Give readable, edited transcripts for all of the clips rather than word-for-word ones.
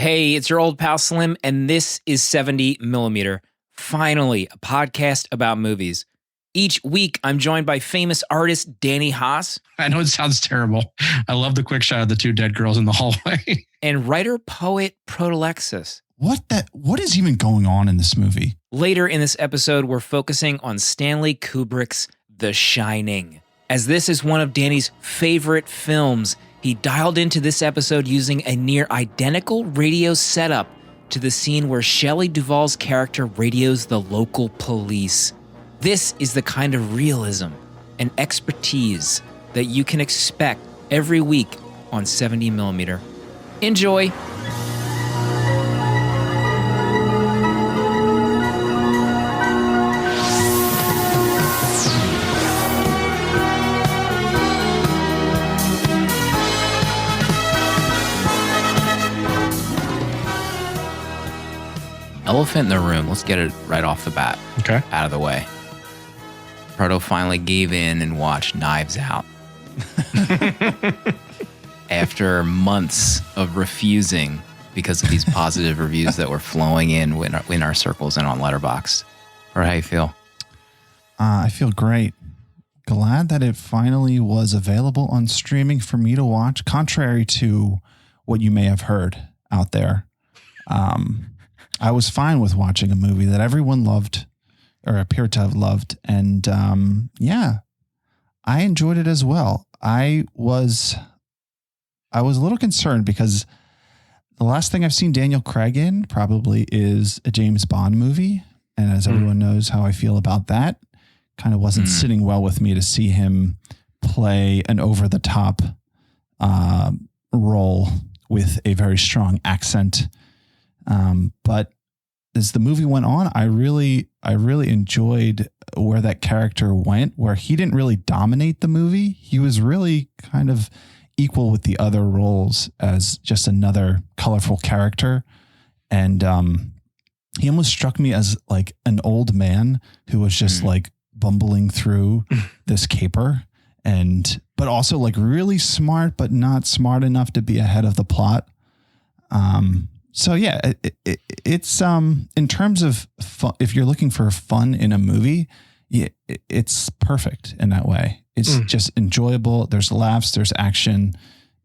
Hey, it's your old pal Slim, and this is 70 Millimeter. Finally, a podcast about movies. Each week, I'm joined by famous artist Danny Haas. I know it sounds terrible. I love the quick shot of the two dead girls in the hallway. And writer-poet Proto. What is even going on in this movie? Later in this episode, we're focusing on Stanley Kubrick's The Shining. As this is one of Danny's favorite films, he dialed into this episode using a near identical radio setup to the scene where Shelley Duvall's character radios the local police. This is the kind of realism and expertise that you can expect every week on 70 Millimeter. Enjoy! Elephant in the room. Let's get it right off the bat. Okay. Out of the way. Proto finally gave in and watched Knives Out. After months of refusing because of these positive reviews that were flowing in our circles and on Letterboxd. Or how you feel? I feel great. Glad that it finally was available on streaming for me to watch, contrary to what you may have heard out there. I was fine with watching a movie that everyone loved or appeared to have loved. And I enjoyed it as well. I was a little concerned because the last thing I've seen Daniel Craig in probably is a James Bond movie. And as everyone knows how I feel about that, kind of wasn't sitting well with me to see him play an over-the-top role with a very strong accent. But as the movie went on, I really enjoyed where that character went, where he didn't really dominate the movie. He was really kind of equal with the other roles as just another colorful character. And he almost struck me as like an old man who was just like bumbling through this caper but also like really smart, but not smart enough to be ahead of the plot. So yeah, it's in terms of fun, if you're looking for fun in a movie, it's perfect in that way. It's just enjoyable. There's laughs, there's action.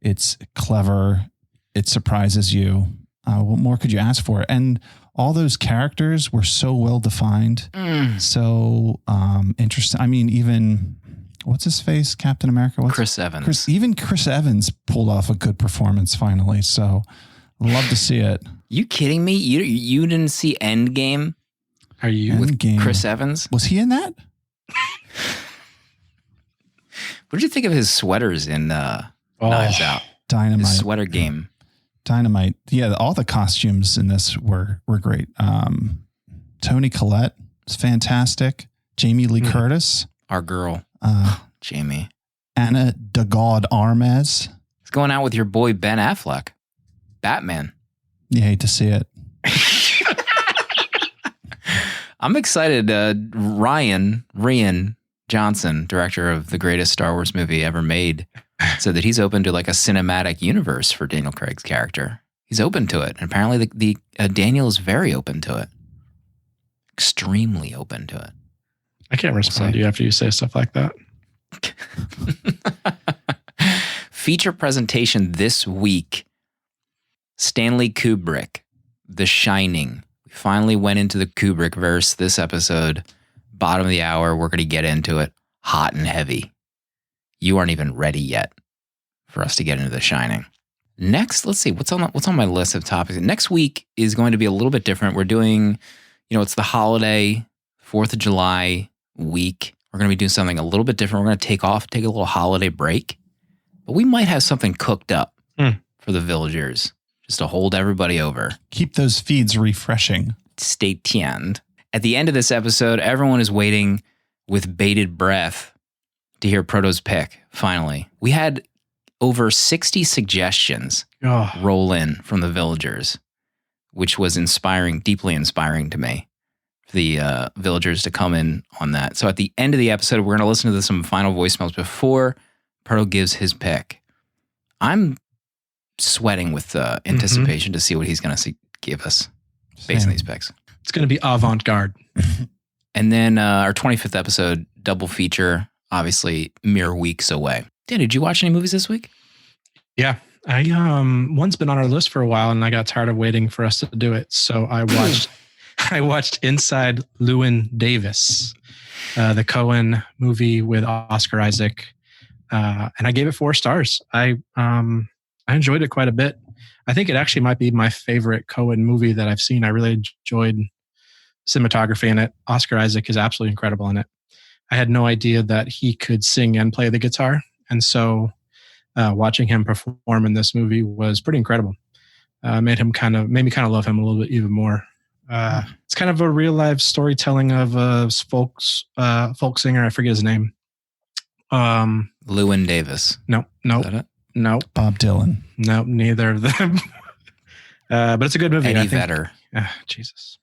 It's clever. It surprises you. What more could you ask for? And all those characters were so well defined. So interesting. I mean, even what's his face? Captain America? Chris Evans. Even Chris Evans pulled off a good performance finally. So love to see it. You kidding me? You didn't see Endgame? Are you with Chris Evans? Was he in that? What did you think of his sweaters in Knives Out? Dynamite. His sweater game. Dynamite. Yeah, all the costumes in this were great. Toni Collette is fantastic. Jamie Lee Curtis. Our girl. Jamie. Anna de God Armas. He's going out with your boy Ben Affleck. Batman. You hate to see it. I'm excited. Rian Johnson, director of the greatest Star Wars movie ever made, said that he's open to like a cinematic universe for Daniel Craig's character. He's open to it. And apparently the Daniel is very open to it. Extremely open to it. I can't respond to you after you say stuff like that. Feature presentation this week. Stanley Kubrick, The Shining. We finally went into the Kubrick verse this episode. Bottom of the hour, we're going to get into it hot and heavy. You aren't even ready yet for us to get into The Shining. Next, let's see, what's on my list of topics? Next week is going to be a little bit different. We're doing, it's the holiday, 4th of July week. We're going to be doing something a little bit different. We're going to take a little holiday break. But we might have something cooked up for the villagers. Just to hold everybody over. Keep those feeds refreshing. Stay tuned. At the end of this episode, everyone is waiting with bated breath to hear Proto's pick, finally. We had over 60 suggestions roll in from the villagers, which was inspiring, deeply inspiring to me, for the villagers to come in on that. So at the end of the episode, we're going to listen to some final voicemails before Proto gives his pick. I'm sweating with anticipation to see what he's going to give us based on these picks. It's going to be avant-garde. And then our 25th episode, double feature, obviously mere weeks away. Dan, did you watch any movies this week? Yeah. One's been on our list for a while, and I got tired of waiting for us to do it. So I watched Inside Llewyn Davis, the Coen movie with Oscar Isaac. And I gave it 4 stars. I enjoyed it quite a bit. I think it actually might be my favorite Coen movie that I've seen. I really enjoyed cinematography in it. Oscar Isaac is absolutely incredible in it. I had no idea that he could sing and play the guitar. And so watching him perform in this movie was pretty incredible. Made me kind of love him a little bit even more. It's kind of a real life storytelling of a folk singer. I forget his name. Llewyn Davis. No. No. Bob Dylan. No, neither of them. But it's a good movie. Eddie Vedder. Jesus.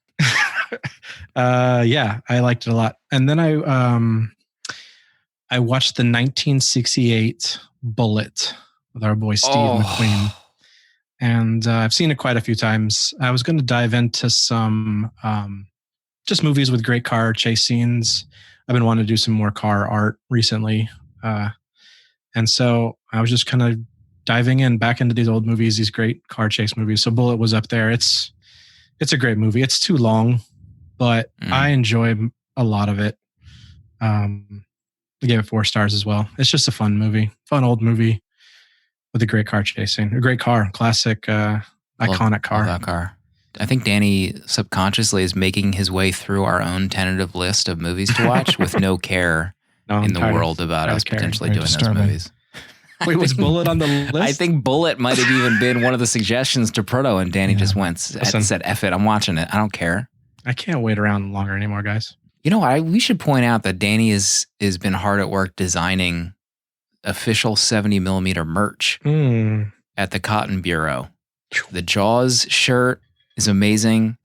Yeah, I liked it a lot. And then I watched the 1968 Bullet with our boy Steve McQueen. And I've seen it quite a few times. I was going to dive into some just movies with great car chase scenes. I've been wanting to do some more car art recently. And so I was just kind of diving back into these old movies, these great car chase movies. So Bullet was up there. It's a great movie. It's too long, but I enjoy a lot of it. I gave it 4 stars as well. It's just a fun old movie with a great car chasing, a great car, classic, iconic car. Love that car. I think Danny subconsciously is making his way through our own tentative list of movies to watch with no care in the world about us potentially doing those movies. Wait, was Bullet on the list? I think Bullet might have even been one of the suggestions to Proto, and Danny just went and said, F it, I'm watching it. I don't care. I can't wait around longer anymore, guys. You know what? We should point out that Danny has been hard at work designing official 70 millimeter merch at the Cotton Bureau. The Jaws shirt is amazing.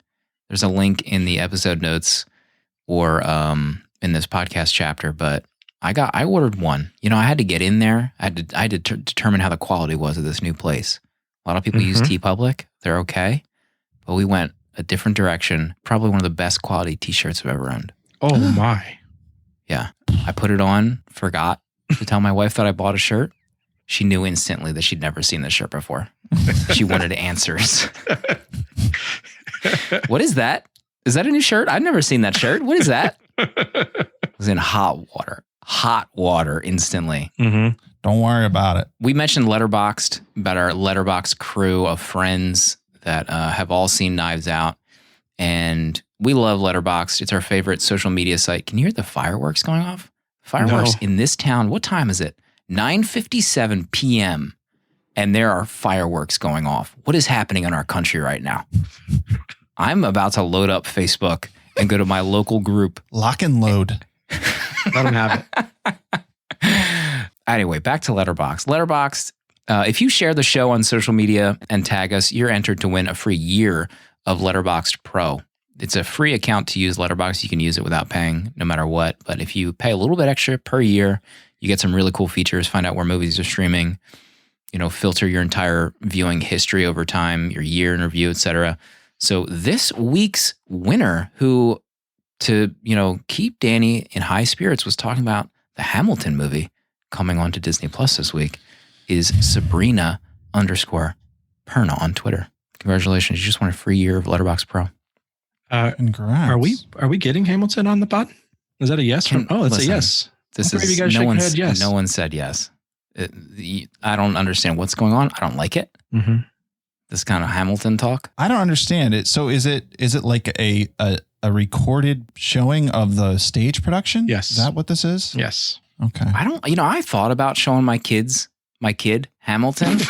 There's a link in the episode notes or in this podcast chapter, but I ordered one. You know, I had to get in there. I had to determine how the quality was of this new place. A lot of people use TeePublic. They're okay. But we went a different direction. Probably one of the best quality t-shirts I've ever owned. Oh my. Yeah. I put it on, forgot to tell my wife that I bought a shirt. She knew instantly that she'd never seen this shirt before. She wanted answers. What is that? Is that a new shirt? I've never seen that shirt. What is that? It was in hot water instantly. Don't worry about it. We mentioned Letterboxd, about our Letterboxd crew of friends that have all seen Knives Out. And we love Letterboxd. It's our favorite social media site. Can you hear the fireworks going off? Fireworks in this town. What time is it? 9:57 p.m. And there are fireworks going off. What is happening in our country right now? I'm about to load up Facebook and go to my local group. Lock and load. Let them have it. Anyway, back to Letterboxd. Letterboxd, if you share the show on social media and tag us, you're entered to win a free year of Letterboxd Pro. It's a free account to use Letterboxd. You can use it without paying no matter what. But if you pay a little bit extra per year, you get some really cool features, find out where movies are streaming, filter your entire viewing history over time, your year in review, etc. So this week's winner, who to, keep Danny in high spirits, was talking about the Hamilton movie coming on to Disney Plus this week, is Sabrina_Perna on Twitter. Congratulations. You just won a free year of Letterboxd Pro. Congrats. Are we getting Hamilton on the pod? Is that a yes? It's a yes. This is no one said yes. I don't understand what's going on. I don't like it. This kind of Hamilton talk. I don't understand it. So is it like a recorded showing of the stage production? Yes. Is that what this is? Yes. Okay. I thought about showing my kid Hamilton.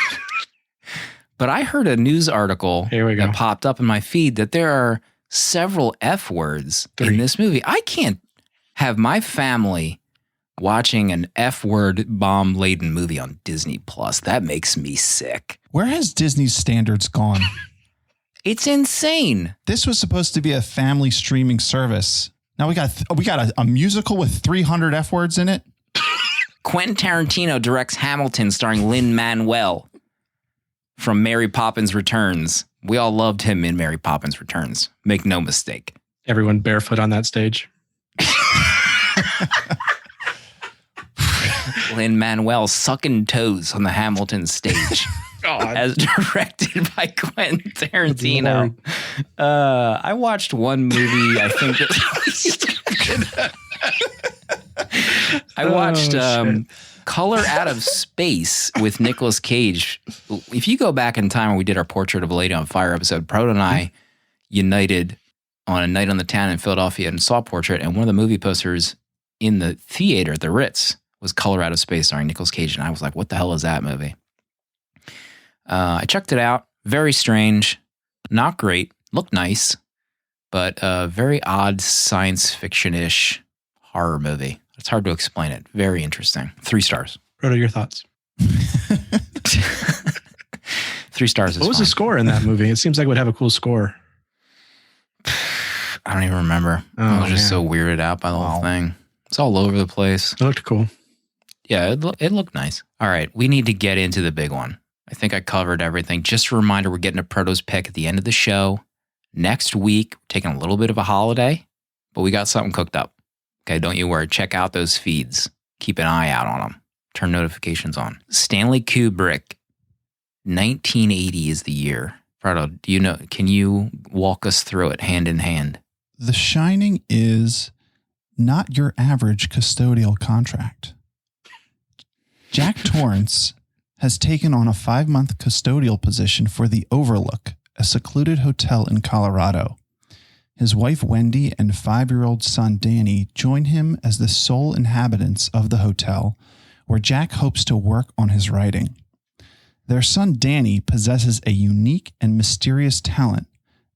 But I heard a news article that popped up in my feed that there are several F words in this movie. I can't have my family watching an F word bomb laden movie on Disney Plus. That makes me sick. Where has Disney's standards gone? It's insane. This was supposed to be a family streaming service. Now we got a musical with 300 F words in it. Quentin Tarantino directs Hamilton starring Lin-Manuel. from Mary Poppins Returns. We all loved him in Mary Poppins Returns. Make no mistake. Everyone barefoot on that stage. Lin-Manuel sucking toes on the Hamilton stage. God. As directed by Quentin Tarantino. I watched one movie, I think that I watched Color Out of Space with Nicolas Cage. If you go back in time when we did our Portrait of a Lady on Fire episode, Proto and I united on a night on the town in Philadelphia and saw Portrait, and one of the movie posters in the theater at the Ritz was Color Out of Space starring Nicolas Cage, and I was like, what the hell is that movie? I checked it out. Very strange. Not great. Looked nice. But a very odd science fiction-ish horror movie. It's hard to explain it. Very interesting. 3 stars. Proto, your thoughts? 3 stars is What was fine. the score in that movie? It seems like it would have a cool score. I don't even remember. I was just so weirded out by the whole thing. It's all over the place. It looked cool. Yeah, it looked nice. All right, we need to get into the big one. I think I covered everything. Just a reminder, we're getting a Proto's pick at the end of the show. Next week, we're taking a little bit of a holiday, but we got something cooked up. Okay, don't you worry. Check out those feeds. Keep an eye out on them. Turn notifications on. Stanley Kubrick, 1980 is the year. Proto, do you know? Can you walk us through it hand in hand? The Shining is not your average custodial contract. Jack Torrance has taken on a 5-month custodial position for the Overlook, a secluded hotel in Colorado. His wife Wendy and 5-year-old son Danny join him as the sole inhabitants of the hotel, where Jack hopes to work on his writing. Their son Danny possesses a unique and mysterious talent,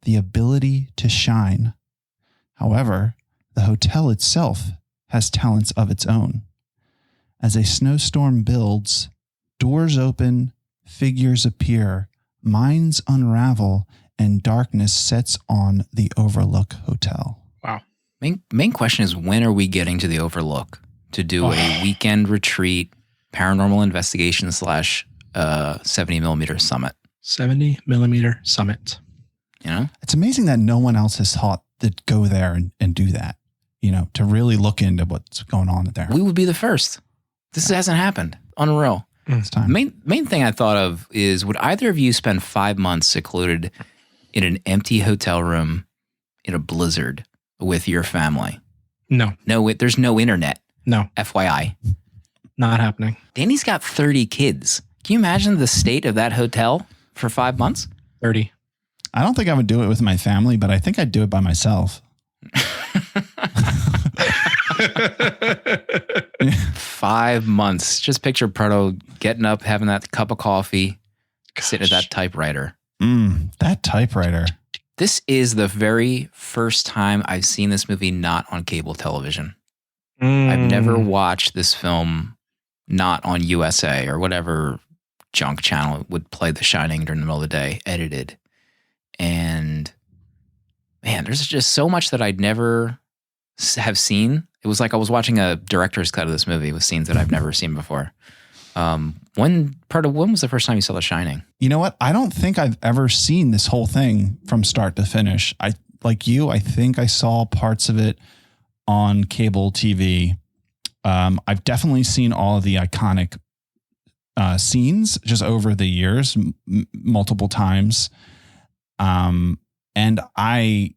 the ability to shine. However, the hotel itself has talents of its own. As a snowstorm builds, doors open, figures appear, minds unravel, and darkness sets on the Overlook Hotel. Wow. Main question is, when are we getting to the Overlook to do a weekend retreat, paranormal investigation / 70mm summit? 70mm summit. You know? It's amazing that no one else has thought to go there and do that, to really look into what's going on there. We would be the first. This hasn't happened. Unreal. It's time. Main thing I thought of is, would either of you spend 5 months secluded in an empty hotel room in a blizzard with your family? No. No, there's no internet. No. FYI. Not happening. Danny's got 30 kids. Can you imagine the state of that hotel for 5 months? 30. I don't think I would do it with my family, but I think I'd do it by myself. 5 months. Just picture Proto getting up, having that cup of coffee, sitting at that typewriter. That typewriter. This is the very first time I've seen this movie not on cable television. I've never watched this film not on USA or whatever junk channel would play The Shining during the middle of the day, edited. And man, there's just so much that I'd never have seen. It was like I was watching a director's cut of this movie with scenes that I've never seen before. When was the first time you saw The Shining? You know what? I don't think I've ever seen this whole thing from start to finish. I think I saw parts of it on cable TV. I've definitely seen all of the iconic scenes just over the years, multiple times. And I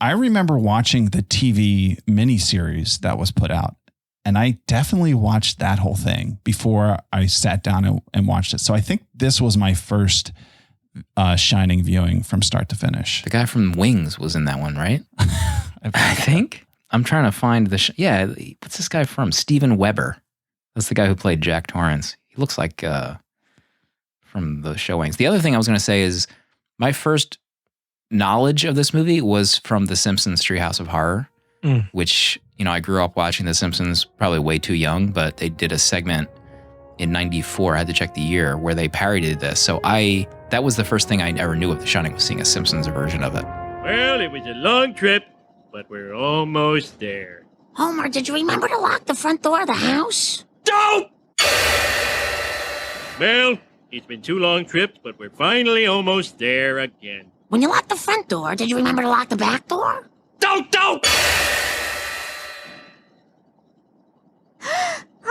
remember watching the TV miniseries that was put out, and I definitely watched that whole thing before I sat down and watched it. So I think this was my first Shining viewing from start to finish. The guy from Wings was in that one, right? I think. I'm trying to find what's this guy from? Steven Weber. That's the guy who played Jack Torrance. He looks like from the show Wings. The other thing I was going to say is my first knowledge of this movie was from The Simpsons Treehouse of Horror, which, I grew up watching The Simpsons, probably way too young, but they did a segment in 94, I had to check the year, where they parodied this. So that was the first thing I ever knew of The Shining, was seeing a Simpsons version of it. Well, it was a long trip, but we're almost there. Homer, did you remember to lock the front door of the house? Don't! Well, It's been 2 long trips, but we're finally almost there again. When you locked the front door, did you remember to lock the back door? Don't!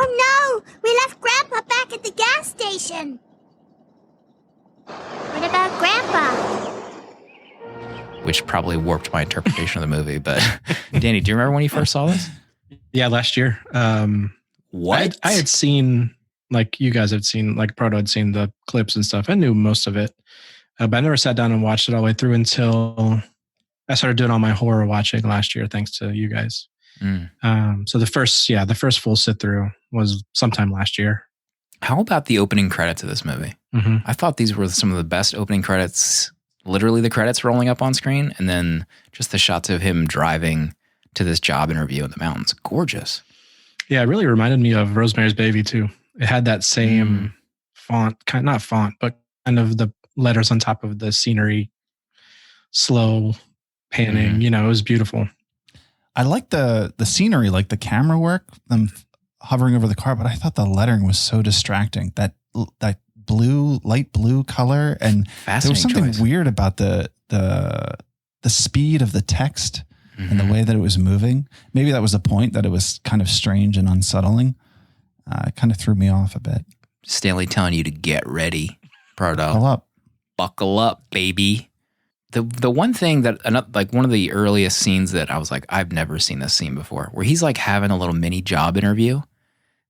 Oh no! We left Grandpa back at the gas station. What about Grandpa? Which probably warped my interpretation of the movie. But Danny, do you remember when you first saw this? Yeah, last year. What? I had seen, like you guys had seen, like Proto had seen the clips and stuff. I knew most of it. But I never sat down and watched it all the way through until I started doing all my horror watching last year, thanks to you guys. So the first full sit through was sometime last year. How about the opening credits of this movie? Mm-hmm. I thought these were some of the best opening credits, literally the credits rolling up on screen, and then just the shots of him driving to this job interview in the mountains. Gorgeous. Yeah, it really reminded me of Rosemary's Baby too. It had that same font, not font, but kind of the letters on top of the scenery, slow panning. It was beautiful. I like the scenery, like the camera work, them hovering over the car, but I thought the lettering was so distracting. That light blue color, and there was something weird about the speed of the text and the way that it was moving. Maybe that was the point, that it was kind of strange and unsettling. It kind of threw me off a bit. Stanley telling you to get ready, Proto. Buckle Buckle up. up, baby. The one thing that, like one of the earliest scenes that I was like, I've never seen this scene before, where he's like having a little mini job interview.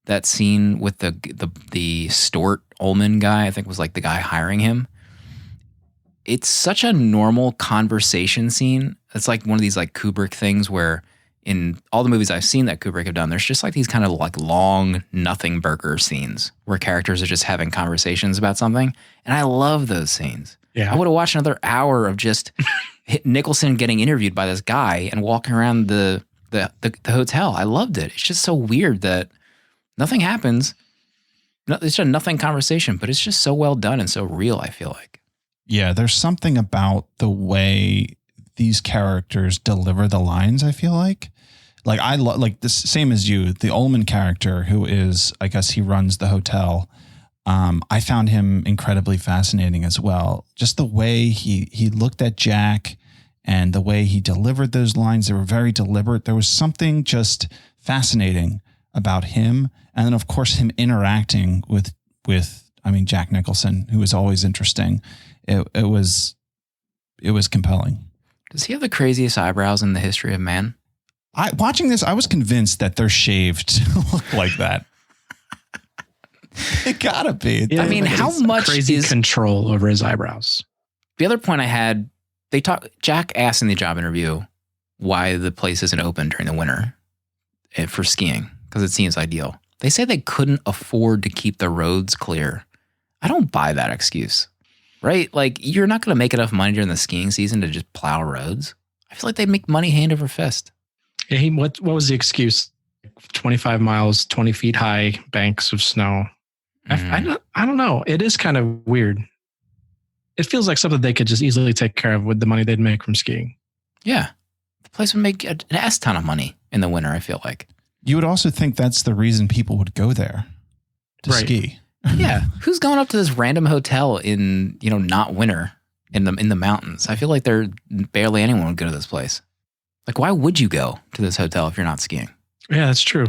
That scene with the Stort Ullman guy, I think was like the guy hiring him. It's such a normal conversation scene. It's like one of these like Kubrick things where in all the movies I've seen that Kubrick have done, there's just like these kind of like long nothing burger scenes where characters are just having conversations about something. And I love those scenes. Yeah. I would have watched another hour of just Nicholson getting interviewed by this guy and walking around the hotel. I loved it. It's just so weird that nothing happens. It's just a nothing conversation, but it's just so well done and so real, I feel like. Yeah, there's something about the way these characters deliver the lines, I feel like. Like I like this same as you, the Ullman character who is, I guess he runs the hotel. I found him incredibly fascinating as well. Just the way he looked at Jack and the way he delivered those lines, they were very deliberate. There was something just fascinating about him. And then of course him interacting with Jack Nicholson, who was always interesting. It was compelling. Does he have the craziest eyebrows in the history of man? Watching this, I was convinced that they're shaved to look like that. It gotta be. Yeah, I mean, how much crazy is control over his eyebrows? The other point I had, Jack asked in the job interview why the place isn't open during the winter for skiing, because it seems ideal. They say they couldn't afford to keep the roads clear. I don't buy that excuse, right? Like, you're not going to make enough money during the skiing season to just plow roads. I feel like they make money hand over fist. Yeah, what was the excuse? 25 miles, 20 feet high banks of snow. I don't know. It is kind of weird. It feels like something they could just easily take care of with the money they'd make from skiing. Yeah. The place would make an ass ton of money in the winter, I feel like. You would also think that's the reason people would go there to ski. Yeah. Who's going up to this random hotel in, not winter in the mountains? I feel like barely anyone would go to this place. Like, why would you go to this hotel if you're not skiing? Yeah, that's true.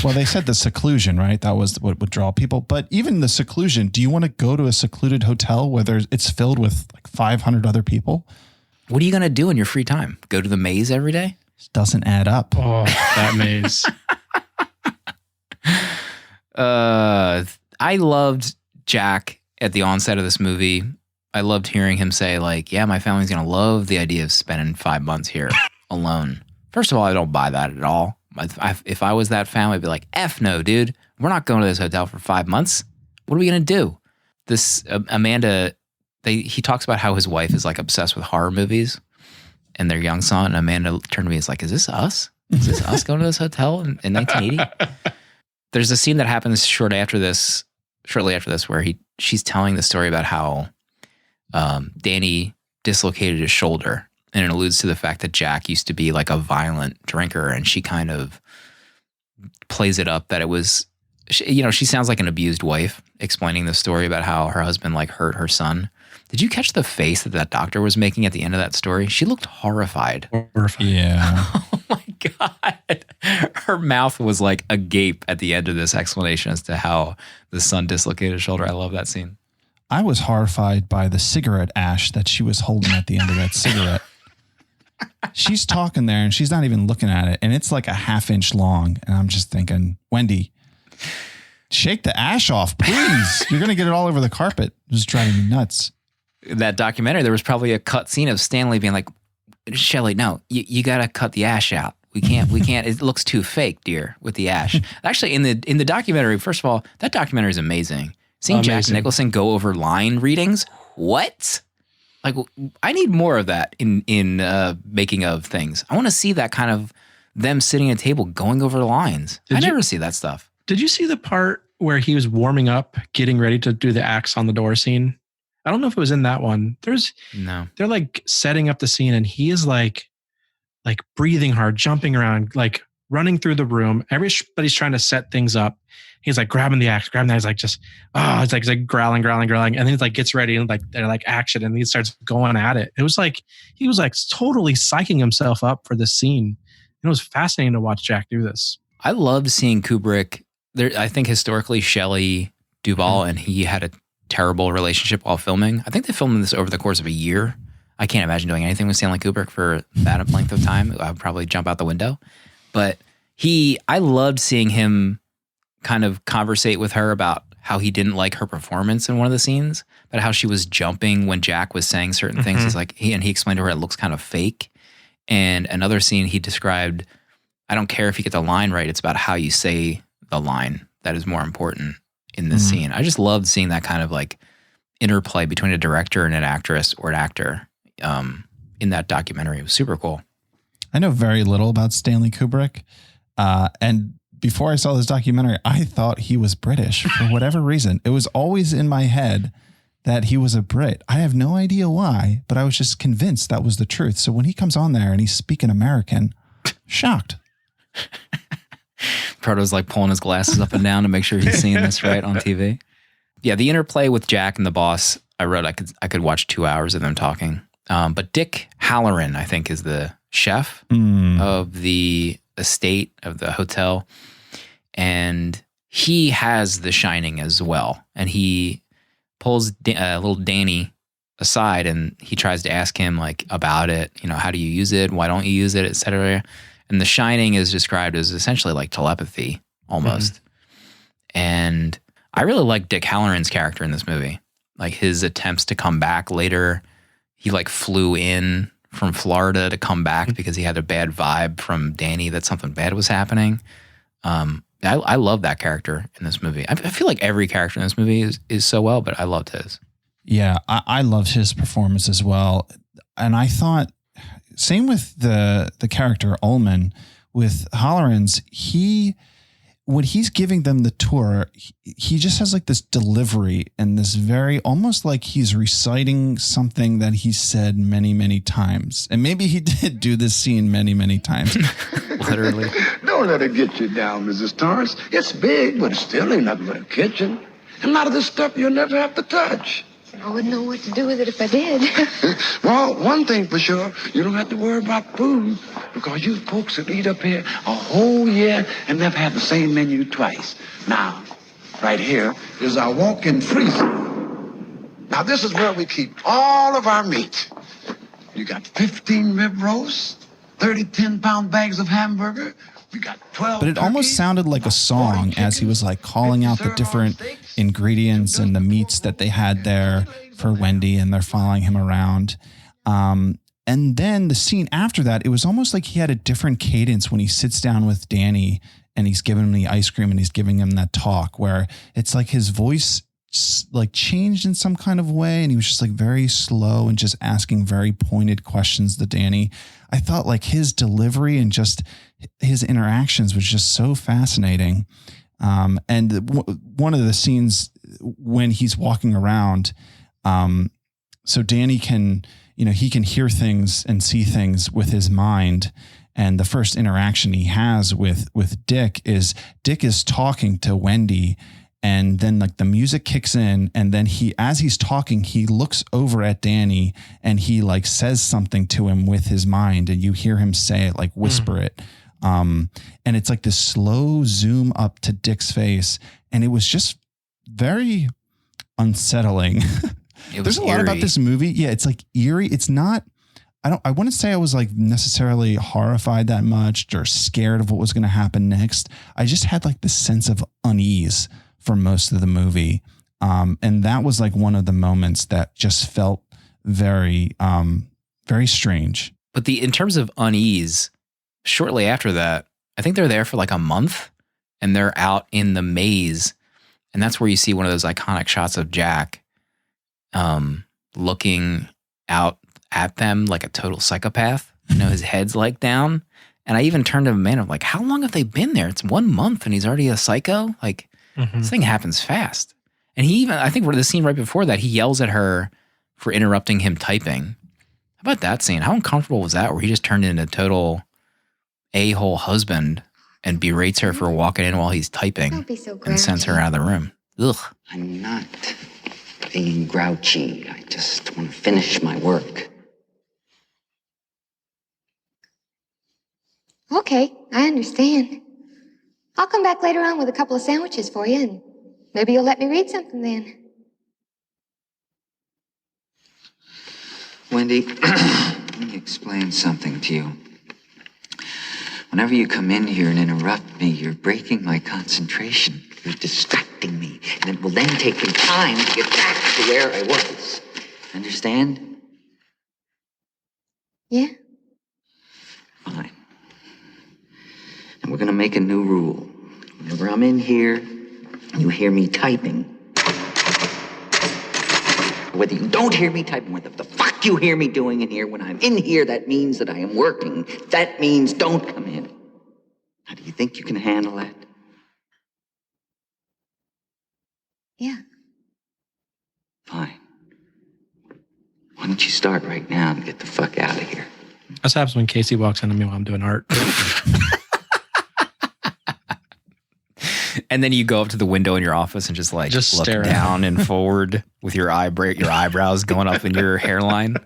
Well, they said the seclusion, right? That was what would draw people. But even the seclusion, do you want to go to a secluded hotel where it's filled with like 500 other people? What are you going to do in your free time? Go to the maze every day? It doesn't add up. Oh, that maze. I loved Jack at the onset of this movie. I loved hearing him say, like, yeah, my family's going to love the idea of spending 5 months here alone. First of all, I don't buy that at all. If I was that family, I'd be like, F no, dude. We're not going to this hotel for 5 months. What are we going to do? This Amanda, he talks about how his wife is like obsessed with horror movies and their young son. And Amanda turned to me and is like, is this us? Is this us going to this hotel in 1980? There's a scene that happens shortly after this, where she's telling the story about how Danny dislocated his shoulder. And it alludes to the fact that Jack used to be like a violent drinker, and she kind of plays it up that it was she sounds like an abused wife explaining the story about how her husband like hurt her son. Did you catch the face that doctor was making at the end of that story? She looked horrified. Yeah. Oh my God. Her mouth was like agape at the end of this explanation as to how the son dislocated his shoulder. I love that scene. I was horrified by the cigarette ash that she was holding at the end of that cigarette. She's talking there and she's not even looking at it. And it's like a 1/2 inch long. And I'm just thinking, Wendy, shake the ash off, please. You're going to get it all over the carpet. It was driving me nuts. That documentary, there was probably a cut scene of Stanley being like, Shelley, no, you got to cut the ash out. We can't, it looks too fake, dear, with the ash. Actually, in the documentary, first of all, that documentary is amazing. Seeing Jack Nicholson go over line readings, what? Like, I need more of that in making of things. I want to see that kind of them sitting at a table going over lines. I never see that stuff. Did you see the part where he was warming up, getting ready to do the axe on the door scene? I don't know if it was in that one. They're like setting up the scene and he is like breathing hard, jumping around, like running through the room. Everybody's trying to set things up. He's like grabbing the axe, like just, it's like growling. And then he like gets ready and like, they're like action and he starts going at it. It was like, he was like totally psyching himself up for this scene. It was fascinating to watch Jack do this. I loved seeing Kubrick. I think historically Shelley Duvall and he had a terrible relationship while filming. I think they filmed this over the course of a year. I can't imagine doing anything with Stanley Kubrick for that length of time. I would probably jump out the window. But I loved seeing him kind of conversate with her about how he didn't like her performance in one of the scenes, but how she was jumping when Jack was saying certain things. It's like he explained to her it looks kind of fake. And another scene he described, I don't care if you get the line right, it's about how you say the line that is more important in this scene. I just loved seeing that kind of like interplay between a director and an actress or an actor in that documentary. It was super cool. I know very little about Stanley Kubrick. And before I saw this documentary, I thought he was British for whatever reason. It was always in my head that he was a Brit. I have no idea why, but I was just convinced that was the truth. So when he comes on there and he's speaking American, shocked. Proto's like pulling his glasses up and down to make sure he's seeing this right on TV. Yeah, the interplay with Jack and the boss, I wrote I could watch 2 hours of them talking. But Dick Halloran, I think, is the chef of the estate of the hotel. And he has The Shining as well. And he pulls little Danny aside and he tries to ask him like about it. You know, how do you use it? Why don't you use it? Et cetera. And The Shining is described as essentially like telepathy almost. And I really like Dick Halloran's character in this movie. Like his attempts to come back later. He like flew in from Florida to come back because he had a bad vibe from Danny that something bad was happening. I love that character in this movie. I feel like every character in this movie is so well, but I loved his. Yeah, I loved his performance as well. And I thought, same with the character Ullman, with Halloran's, when he's giving them the tour, he just has like this delivery and this very, almost like he's reciting something that he said many, many times. And maybe he did do this scene many, many times. Literally. Don't let it get you down, Mrs. Torrance. It's big, but it still ain't nothing but a kitchen. And a lot of this stuff you'll never have to touch. I wouldn't know what to do with it if I did. Well, one thing for sure, you don't have to worry about food because you folks will eat up here a whole year and never have the same menu twice. Now, right here is our walk-in freezer. Now, this is where we keep all of our meat. You got 15 rib roasts, 30 10-pound bags of hamburger. We got 12 But it almost sounded like a song as he was like calling out the different ingredients and the meats that they had there for Wendy, and they're following him around. And then the scene after that, it was almost like he had a different cadence when he sits down with Danny and he's giving him the ice cream and he's giving him that talk where it's like his voice like changed in some kind of way. And he was just like very slow and just asking very pointed questions to Danny. I thought like his delivery and just his interactions was just so fascinating. And one of the scenes when he's walking around, so Danny can, he can hear things and see things with his mind. And the first interaction he has with Dick is talking to Wendy, and then like the music kicks in, and then as he's talking, he looks over at Danny and he like says something to him with his mind, and you hear him say it, like whisper it. And it's like this slow zoom up to Dick's face, and it was just very unsettling. There's a lot about this movie. Yeah, it's like eerie. It's not. I wouldn't say I was like necessarily horrified that much or scared of what was going to happen next. I just had like this sense of unease for most of the movie. And that was like one of the moments that just felt very, very strange. But in terms of unease, shortly after that, I think they're there for like a month, and they're out in the maze. And that's where you see one of those iconic shots of Jack looking out at them like a total psychopath. His head's like down. And I even turned to a man of like, how long have they been there? It's 1 month and he's already a psycho. Like this thing happens fast. And I think the scene right before that, he yells at her for interrupting him typing. How about that scene? How uncomfortable was that, where he just turned into a total a-hole husband and berates her for walking in while he's typing and sends her out of the room? Ugh. I'm not being grouchy. I just want to finish my work. Okay, I understand. I'll come back later on with a couple of sandwiches for you, and maybe you'll let me read something then. Wendy, let me explain something to you. Whenever you come in here and interrupt me, you're breaking my concentration. You're distracting me, and it will then take me time to get back to where I was. Understand? Yeah. Fine. And we're gonna make a new rule. Whenever I'm in here, you hear me typing. Whether you don't hear me typing, what the fuck you hear me doing in here, when I'm in here, that means that I am working. That means don't come in. How do you think you can handle that? Yeah. Fine. Why don't you start right now and get the fuck out of here? That's happens when Casey walks into me while I'm doing art. And then you go up to the window in your office and just look stare down and forward with your eyebrows going up in your hairline.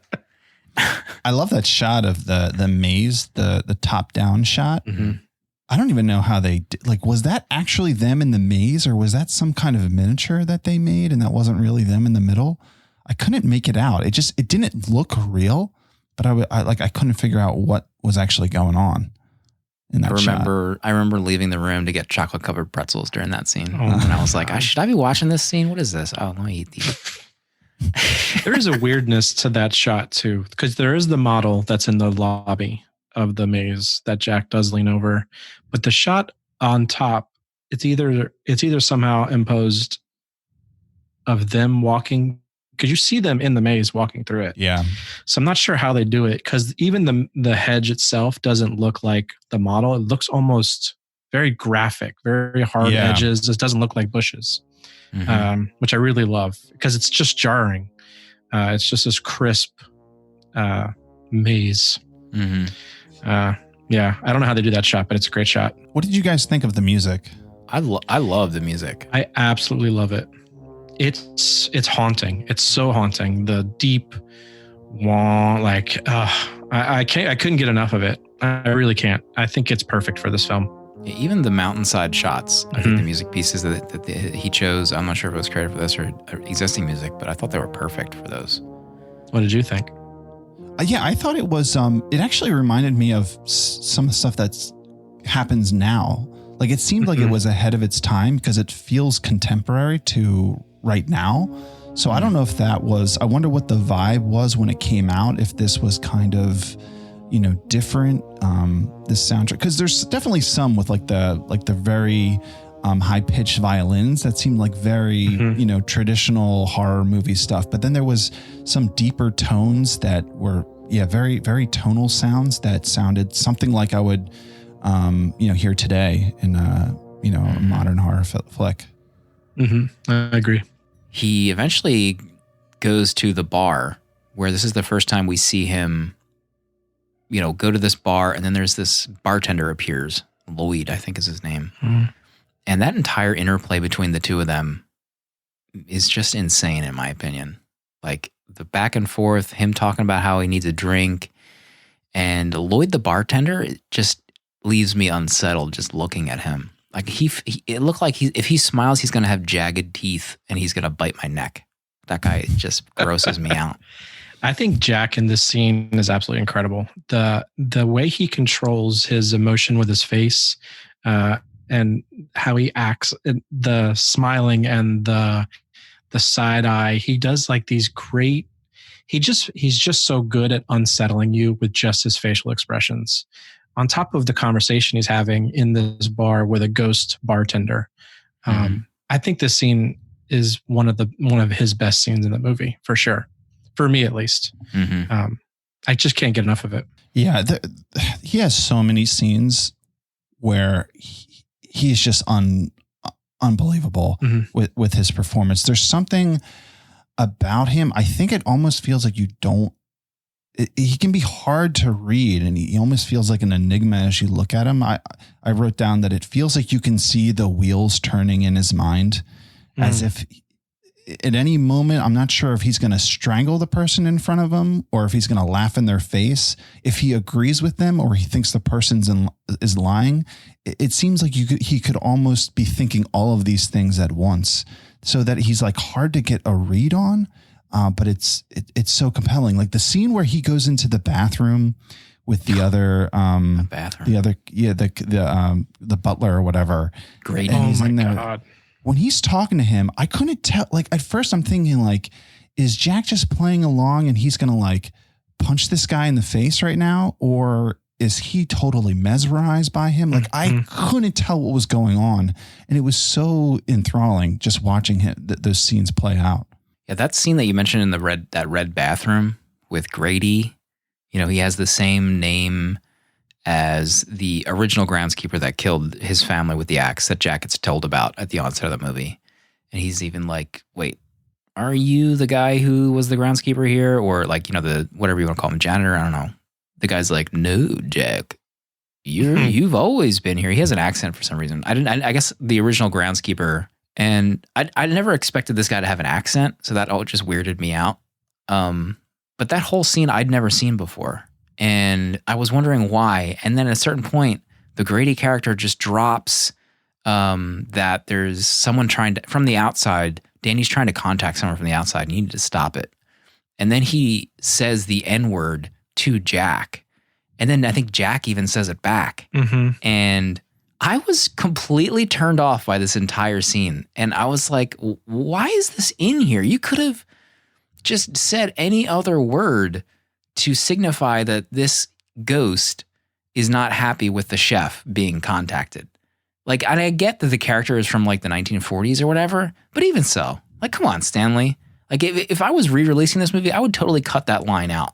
I love that shot of the maze, the top down shot. Mm-hmm. I don't even know how they did. Like, was that actually them in the maze, or was that some kind of a miniature that they made and that wasn't really them in the middle? I couldn't make it out. It didn't look real, but I couldn't figure out what was actually going on in that shot. I remember leaving the room to get chocolate covered pretzels during that scene. And I was like, should I be watching this scene? What is this? Oh, let me eat these. There is a weirdness to that shot too, because there is the model that's in the lobby of the maze that Jack does lean over, but the shot on top, it's either somehow imposed of them walking, because you see them in the maze walking through it. Yeah. So I'm not sure how they do it, because even the hedge itself doesn't look like the model. It looks almost very graphic, very hard edges. It doesn't look like bushes, which I really love, because it's just jarring. It's just this crisp maze. Mm-hmm. Yeah, I don't know how they do that shot, but it's a great shot. What did you guys think of the music? I love the music. I absolutely love it. It's haunting. It's so haunting. The deep wah, I couldn't get enough of it. I really can't. I think it's perfect for this film. Even the mountainside shots, I think the music pieces that he chose, I'm not sure if it was created for this or existing music, but I thought they were perfect for those. What did you think? Yeah, I thought it was, it actually reminded me of some stuff that's happens now. Like, it seemed like it was ahead of its time, because it feels contemporary to right now. So I don't know if that was, I wonder what the vibe was when it came out, if this was kind of, different, this soundtrack, because there's definitely some with like the very high pitched violins that seemed like very, traditional horror movie stuff. But then there was some deeper tones that were, very, very tonal sounds that sounded something like I would, hear today in a modern horror flick. I agree. He eventually goes to the bar, where this is the first time we see him, go to this bar, and then there's this bartender appears. Lloyd, I think is his name. And that entire interplay between the two of them is just insane, in my opinion. Like the back and forth, him talking about how he needs a drink, and Lloyd the bartender, it just leaves me unsettled just looking at him. Like it looked like if he smiles, he's going to have jagged teeth and he's going to bite my neck. That guy just grosses me out. I think Jack in this scene is absolutely incredible. The way he controls his emotion with his face, and how he acts, the smiling and the side eye. He does like these great. He's just so good at unsettling you with just his facial expressions. On top of the conversation he's having in this bar with a ghost bartender, I think this scene is one of his best scenes in the movie for sure. For me, at least. I just can't get enough of it. Yeah, he has so many scenes where he's just unbelievable with his performance. There's something about him. I think it almost feels like he can be hard to read, and he almost feels like an enigma as you look at him. I wrote down that it feels like you can see the wheels turning in his mind, as if at any moment, I'm not sure if he's going to strangle the person in front of him or if he's going to laugh in their face. If he agrees with them or he thinks the person is lying, it seems like he could almost be thinking all of these things at once, so that he's like hard to get a read on. But it's so compelling. Like the scene where he goes into the bathroom with the other, the butler or whatever. Great. And he's in there. God. When he's talking to him, I couldn't tell. Like at first I'm thinking like, is Jack just playing along and he's going to like punch this guy in the face right now? Or is he totally mesmerized by him? Like I couldn't tell what was going on. And it was so enthralling just watching those scenes play out. Yeah, that scene that you mentioned in that red bathroom with Grady, he has the same name as the original groundskeeper that killed his family with the axe that Jack gets told about at the onset of the movie. And he's even like, wait, are you the guy who was the groundskeeper here? Or like, the whatever you want to call him, janitor, I don't know. The guy's like, no, Jack, you've always been here. He has an accent for some reason. I guess the original groundskeeper, and I never expected this guy to have an accent, so that all just weirded me out. But that whole scene I'd never seen before. And I was wondering why. And then at a certain point, the Grady character just drops that there's someone from the outside, Danny's trying to contact someone from the outside and you need to stop it. And then he says the N-word to Jack. And then I think Jack even says it back. And I was completely turned off by this entire scene. And I was like, why is this in here? You could have just said any other word to signify that this ghost is not happy with the chef being contacted. Like, and I get that the character is from like the 1940s or whatever, but even so, like, come on, Stanley. Like, if I was re-releasing this movie, I would totally cut that line out,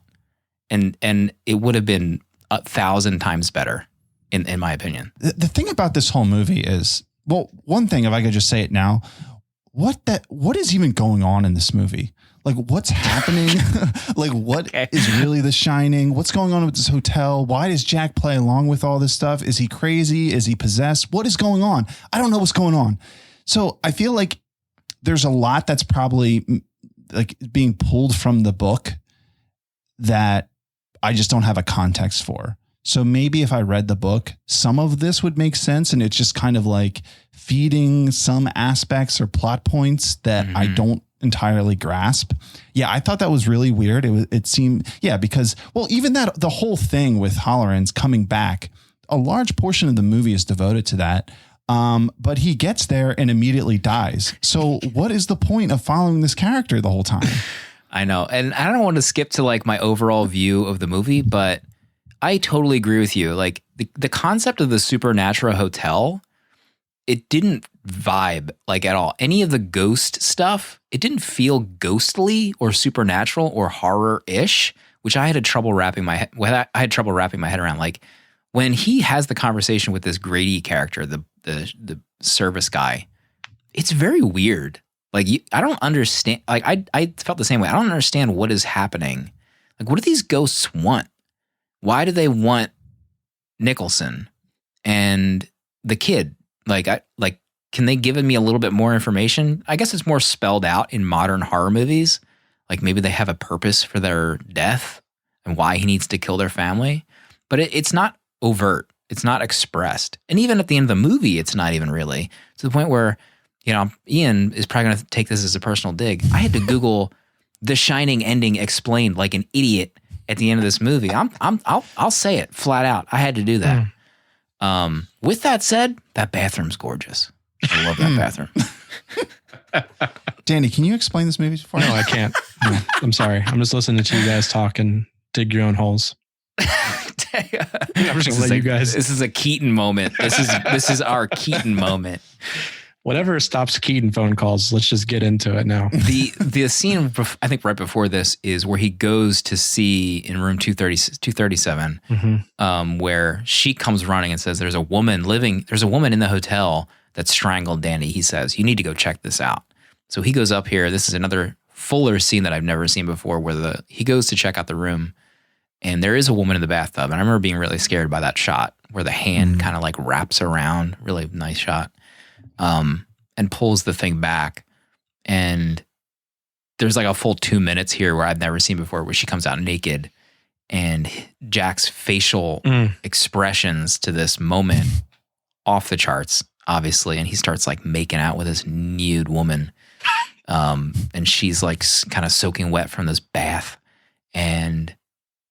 and it would have been 1,000 times better, in my opinion. The thing about this whole movie is, well, one thing, if I could just say it now, what is even going on in this movie? Like, what's happening? Like, what is really The Shining? What's going on with this hotel? Why does Jack play along with all this stuff? Is he crazy? Is he possessed? What is going on? I don't know what's going on. So I feel like there's a lot that's probably like being pulled from the book that I just don't have a context for. So maybe if I read the book, some of this would make sense. And it's just kind of like feeding some aspects or plot points that I don't entirely grasp. Yeah, I thought that was really weird. It seemed, because, well, even that, the whole thing with Holleran's coming back, a large portion of the movie is devoted to that. But he gets there and immediately dies. So what is the point of following this character the whole time? I know. And I don't want to skip to like my overall view of the movie, but I totally agree with you. Like the concept of the supernatural hotel, it didn't vibe like at all. Any of the ghost stuff, it didn't feel ghostly or supernatural or horror-ish, which I had trouble wrapping my head. I had trouble wrapping my head around. Like when he has the conversation with this Grady character, the service guy, it's very weird. Like I don't understand. Like I felt the same way. I don't understand what is happening. Like what do these ghosts want? why do they want Nicholson and the kid? Can they give me a little bit more information? I guess it's more spelled out in modern horror movies. Like maybe they have a purpose for their death and why he needs to kill their family. But it's not overt. It's not expressed. And even at the end of the movie, it's not even really to the point where, Ian is probably going to take this as a personal dig. I had to Google The Shining ending explained like an idiot at the end of this movie. I'll say it flat out. I had to do that. With that said, that bathroom's gorgeous. I love that bathroom. Danny, can you explain this movie for me? No, I can't. No, I'm sorry. I'm just listening to you guys talk and dig your own holes. I'm just gonna let you guys. This is a Keaton moment. This is our Keaton moment. Whatever stops Keaton phone calls, let's just get into it now. The scene, I think right before this, is where he goes to see in room 237, where she comes running and says, there's a woman in the hotel that strangled Danny. He says, you need to go check this out. So he goes up here. This is another fuller scene that I've never seen before where he goes to check out the room and there is a woman in the bathtub. And I remember being really scared by that shot where the hand kind of like wraps around, really nice shot, and pulls the thing back. And there's like a full 2 minutes here where I've never seen before where she comes out naked and Jack's facial expressions to this moment off the charts, obviously. And he starts like making out with this nude woman. And she's like kind of soaking wet from this bath. And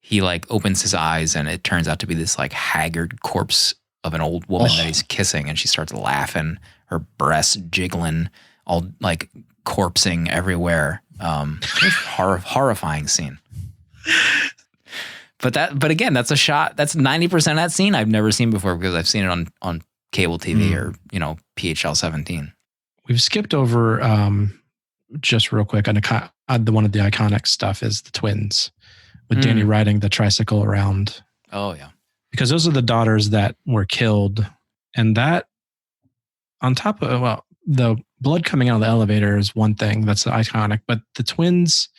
he like opens his eyes and it turns out to be this like haggard corpse of an old woman that he's kissing. And she starts laughing, her breasts jiggling, all like corpsing everywhere. Horrifying scene. But again, that's a shot. That's 90% of that scene I've never seen before because I've seen it on cable TV or, PHL 17. We've skipped over just real quick. One of the iconic stuff is the twins with Danny riding the tricycle around. Oh, yeah. Because those are the daughters that were killed. And that on top of, the blood coming out of the elevator is one thing that's iconic. But the twins,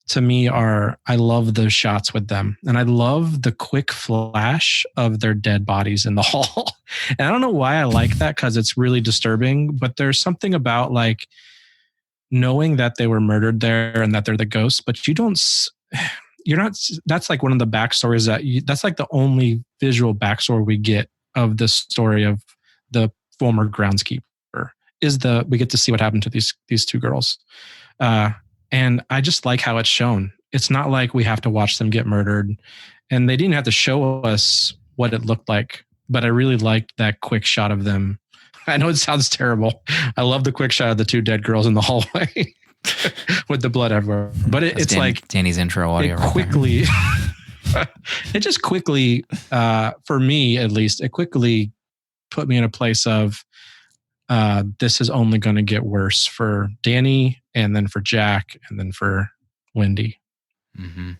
to me, I love those shots with them. And I love the quick flash of their dead bodies in the hall. And I don't know why I like that because it's really disturbing. But there's something about like knowing that they were murdered there and that they're the ghosts, but that's like one of the backstories that's like the only visual backstory we get of the story of the former groundskeeper we get to see what happened to these two girls. And I just like how it's shown. It's not like we have to watch them get murdered and they didn't have to show us what it looked like, but I really liked that quick shot of them. I know it sounds terrible. I love the quick shot of the two dead girls in the hallway. With the blood everywhere. But it's like Danny's intro audio. It just quickly, for me at least, it quickly put me in a place of this is only going to get worse for Danny and then for Jack and then for Wendy. Mm-hmm.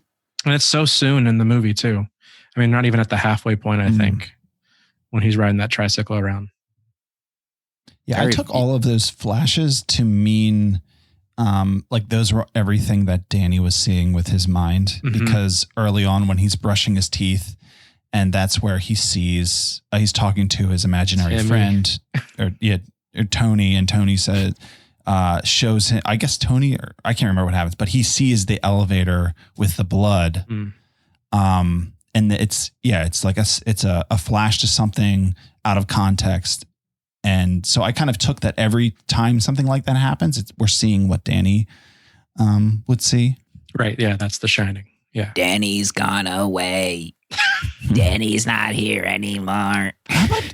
And it's so soon in the movie too. I mean, not even at the halfway point, I think, when he's riding that tricycle around. Yeah, I took all of those flashes to mean like those were everything that Danny was seeing with his mind, because early on when he's brushing his teeth and that's where he sees he's talking to his imaginary friend or Tony, and Tony said shows him, I guess Tony, or I can't remember what happens, but he sees the elevator with the blood. And it's like it's a flash to something out of context. And so I kind of took that every time something like that happens, we're seeing what Danny would see. Right. Yeah. That's The Shining. Yeah. Danny's gone away. Danny's not here anymore.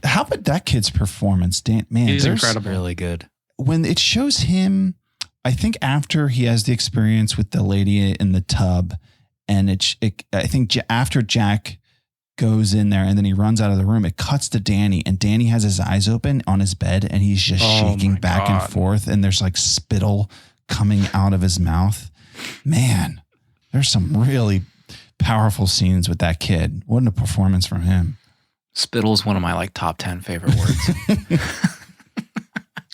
How about that kid's performance? He's incredible. Really good. When it shows him, I think after he has the experience with the lady in the tub, and I think after Jack goes in there and then he runs out of the room, it cuts to Danny, and Danny has his eyes open on his bed and he's just shaking back and forth, and there's like spittle coming out of his mouth. Man, there's some really powerful scenes with that kid. What a performance from him. Spittle's one of my like top 10 favorite words.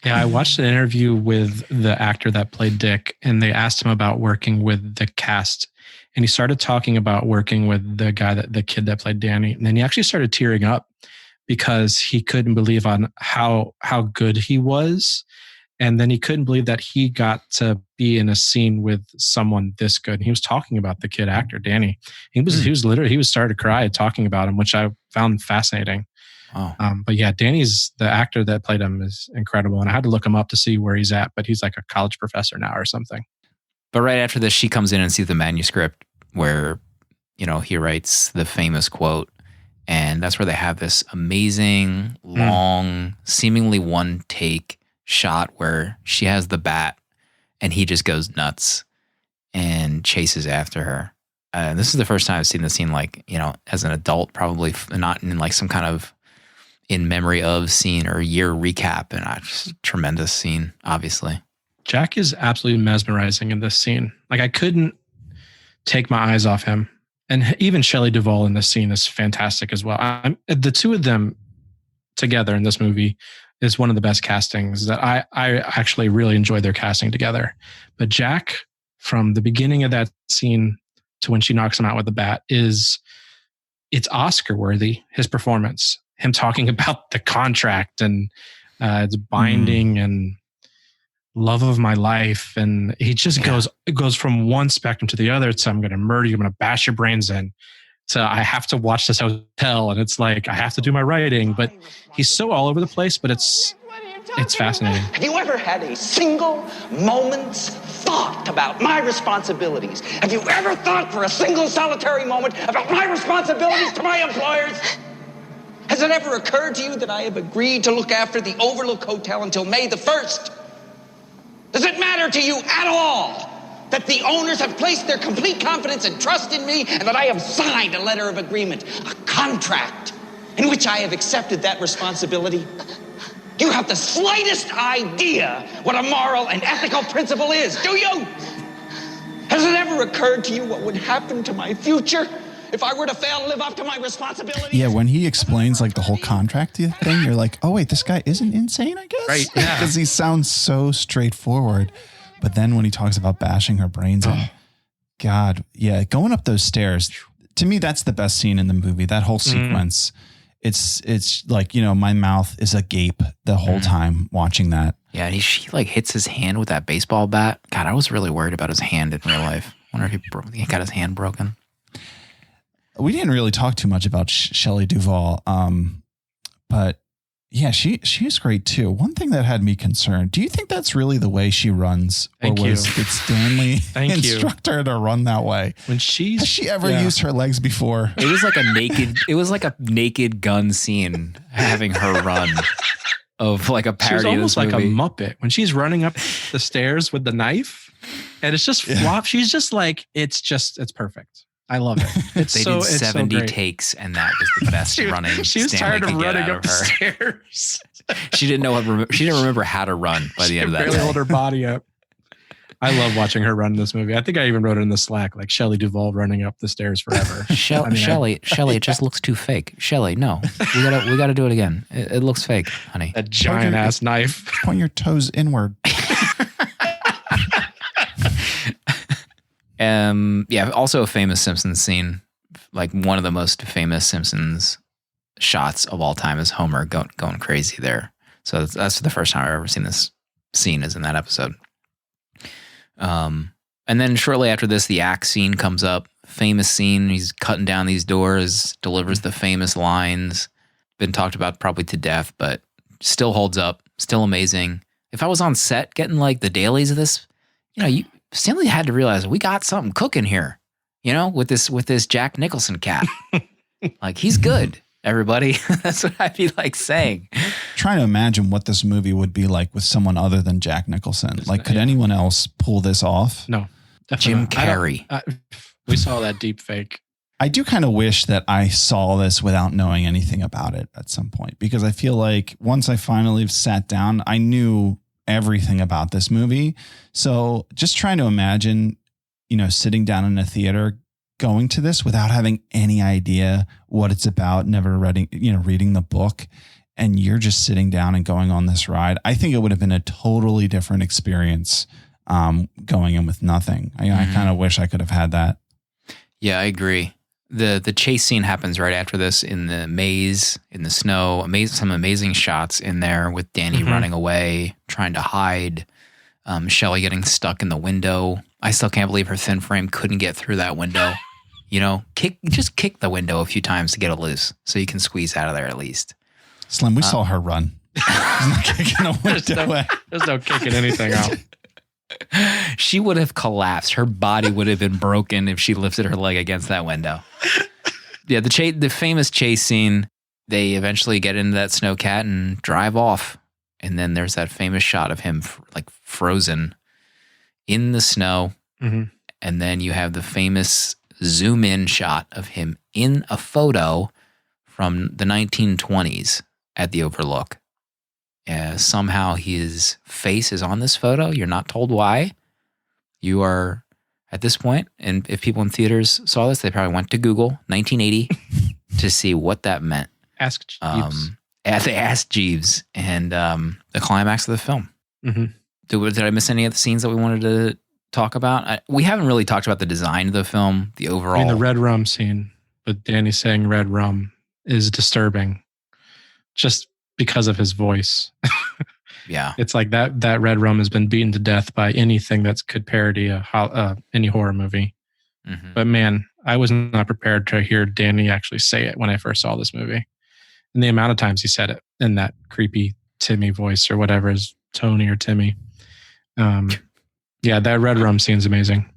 Yeah, I watched an interview with the actor that played Dick, and they asked him about working with the cast, and he started talking about working with the kid that played Danny. And then he actually started tearing up because he couldn't believe on how good he was. And then he couldn't believe that he got to be in a scene with someone this good. And he was talking about the kid actor, Danny. He was starting to cry talking about him, which I found fascinating. Wow. But yeah, Danny's the actor that played him is incredible. And I had to look him up to see where he's at, but he's like a college professor now or something. But right after this, she comes in and sees the manuscript where, he writes the famous quote. And that's where they have this amazing, long, seemingly one take shot where she has the bat and he just goes nuts and chases after her. This is the first time I've seen the scene, as an adult, probably not in some kind of in memory of scene or year recap. And just a tremendous scene, obviously. Jack is absolutely mesmerizing in this scene. I couldn't take my eyes off him. And even Shelley Duvall in this scene is fantastic as well. The two of them together in this movie is one of the best castings that I actually really enjoyed their casting together. But Jack, from the beginning of that scene to when she knocks him out with the bat, it's Oscar worthy, his performance. Him talking about the contract and it's binding and love of my life. And he just goes from one spectrum to the other. So I'm going to murder you. I'm going to bash your brains in. So I have to watch this hotel. And it's I have to do my writing, but he's so all over the place, but it's fascinating. Have you ever had a single moment's thought about my responsibilities? Have you ever thought for a single solitary moment about my responsibilities to my employers? Has it ever occurred to you that I have agreed to look after the Overlook Hotel until May the 1st? Does it matter to you at all that the owners have placed their complete confidence and trust in me and that I have signed a letter of agreement, a contract, in which I have accepted that responsibility? Do you have the slightest idea what a moral and ethical principle is, do you? Has it ever occurred to you what would happen to my future if I were to fail to live up to my responsibilities? Yeah, when he explains the whole contract thing, you're like, oh wait, this guy isn't insane, I guess? Right, yeah. Because he sounds so straightforward. But then when he talks about bashing her brains in, God, yeah, going up those stairs, to me, that's the best scene in the movie. That whole sequence, it's my mouth is agape the whole time watching that. Yeah, and she hits his hand with that baseball bat. God, I was really worried about his hand in real life. I wonder if he got his hand broken. We didn't really talk too much about Shelley Duvall, but yeah, she's great too. One thing that had me concerned, do you think that's really the way she runs? Thank or you. Did Stanley instruct her to run that way? Has she ever used her legs before? It was like a naked gun scene having her run of a parody. She was almost of this movie. like a Muppet when she's running up the stairs with the knife and it's just flop. She's just it's perfect. I love it. They did 70 takes, and that was the best running. She was Stanley tired of could get running out up of the her. stairs. She didn't remember how to run by the end of that. Barely day. hold her body up. I love watching her run in this movie. I think I even wrote it in the Slack, Shelley Duvall running up the stairs forever. Shelley, it just looks too fake. Shelley, no, we gotta do it again. It looks fake, honey. A giant ass knife. Point your toes inward. Yeah. Also a famous Simpsons scene, one of the most famous Simpsons shots of all time is Homer going crazy there. So that's the first time I've ever seen this scene is in that episode. And then shortly after this, the axe scene comes up. Famous scene. He's cutting down these doors, delivers the famous lines. Been talked about probably to death, but still holds up. Still amazing. If I was on set getting the dailies of this, Stanley had to realize we got something cooking here, with this Jack Nicholson cat. He's good, everybody. That's what I'd be saying. Trying to imagine what this movie would be like with someone other than Jack Nicholson. Could anyone else pull this off? No. Jim Carrey. We saw that deep fake. I do kind of wish that I saw this without knowing anything about it at some point, because I feel like once I finally sat down, I knew everything about this movie. So just trying to imagine, sitting down in a theater, going to this without having any idea what it's about, never reading the book, and you're just sitting down and going on this ride. I think it would have been a totally different experience going in with nothing. I kind of wish I could have had that. Yeah, I agree. The chase scene happens right after this in the maze, in the snow. Some amazing shots in there with Danny running away, trying to hide. Shelley getting stuck in the window. I still can't believe her thin frame couldn't get through that window. You know, just kick the window a few times to get it loose so you can squeeze out of there at least. Slim, we saw her run. She's not kicking a window. There's no kicking anything out. She would have collapsed. Her body would have been broken if she lifted her leg against that window. Yeah, the famous chase scene, they eventually get into that snowcat and drive off. And then there's that famous shot of him like frozen in the snow. Mm-hmm. And then you have the famous zoom in shot of him in a photo from the 1920s at the Overlook. Somehow his face is on this photo. You're not told why. You are at this point, and if people in theaters saw this, they probably went to Google 1980 to see what that meant. Ask Jeeves. They asked Jeeves, and the climax of the film. Mm-hmm. Did I miss any of the scenes that we wanted to talk about? We haven't really talked about the design of the film, the overall. I mean, the red rum scene, but Danny saying red rum is disturbing just because of his voice. Yeah. It's like that red rum has been beaten to death by anything that could parody any horror movie. Mm-hmm. But man, I was not prepared to hear Danny actually say it when I first saw this movie. And the amount of times he said it in that creepy Timmy voice or whatever is Tony or Timmy. Yeah, that red rum scene's amazing.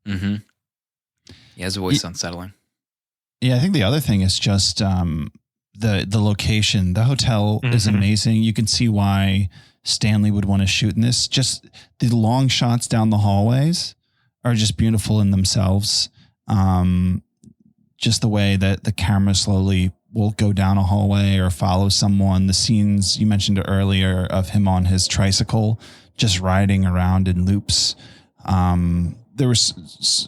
Mm-hmm. Yeah, his voice unsettling. Yeah, I think the other thing is just the location. The hotel is amazing. You can see why Stanley would want to shoot in this. Just the long shots down the hallways are just beautiful in themselves. Just the way that the camera slowly will go down a hallway or follow someone. The scenes you mentioned earlier of him on his tricycle, just riding around in loops. There was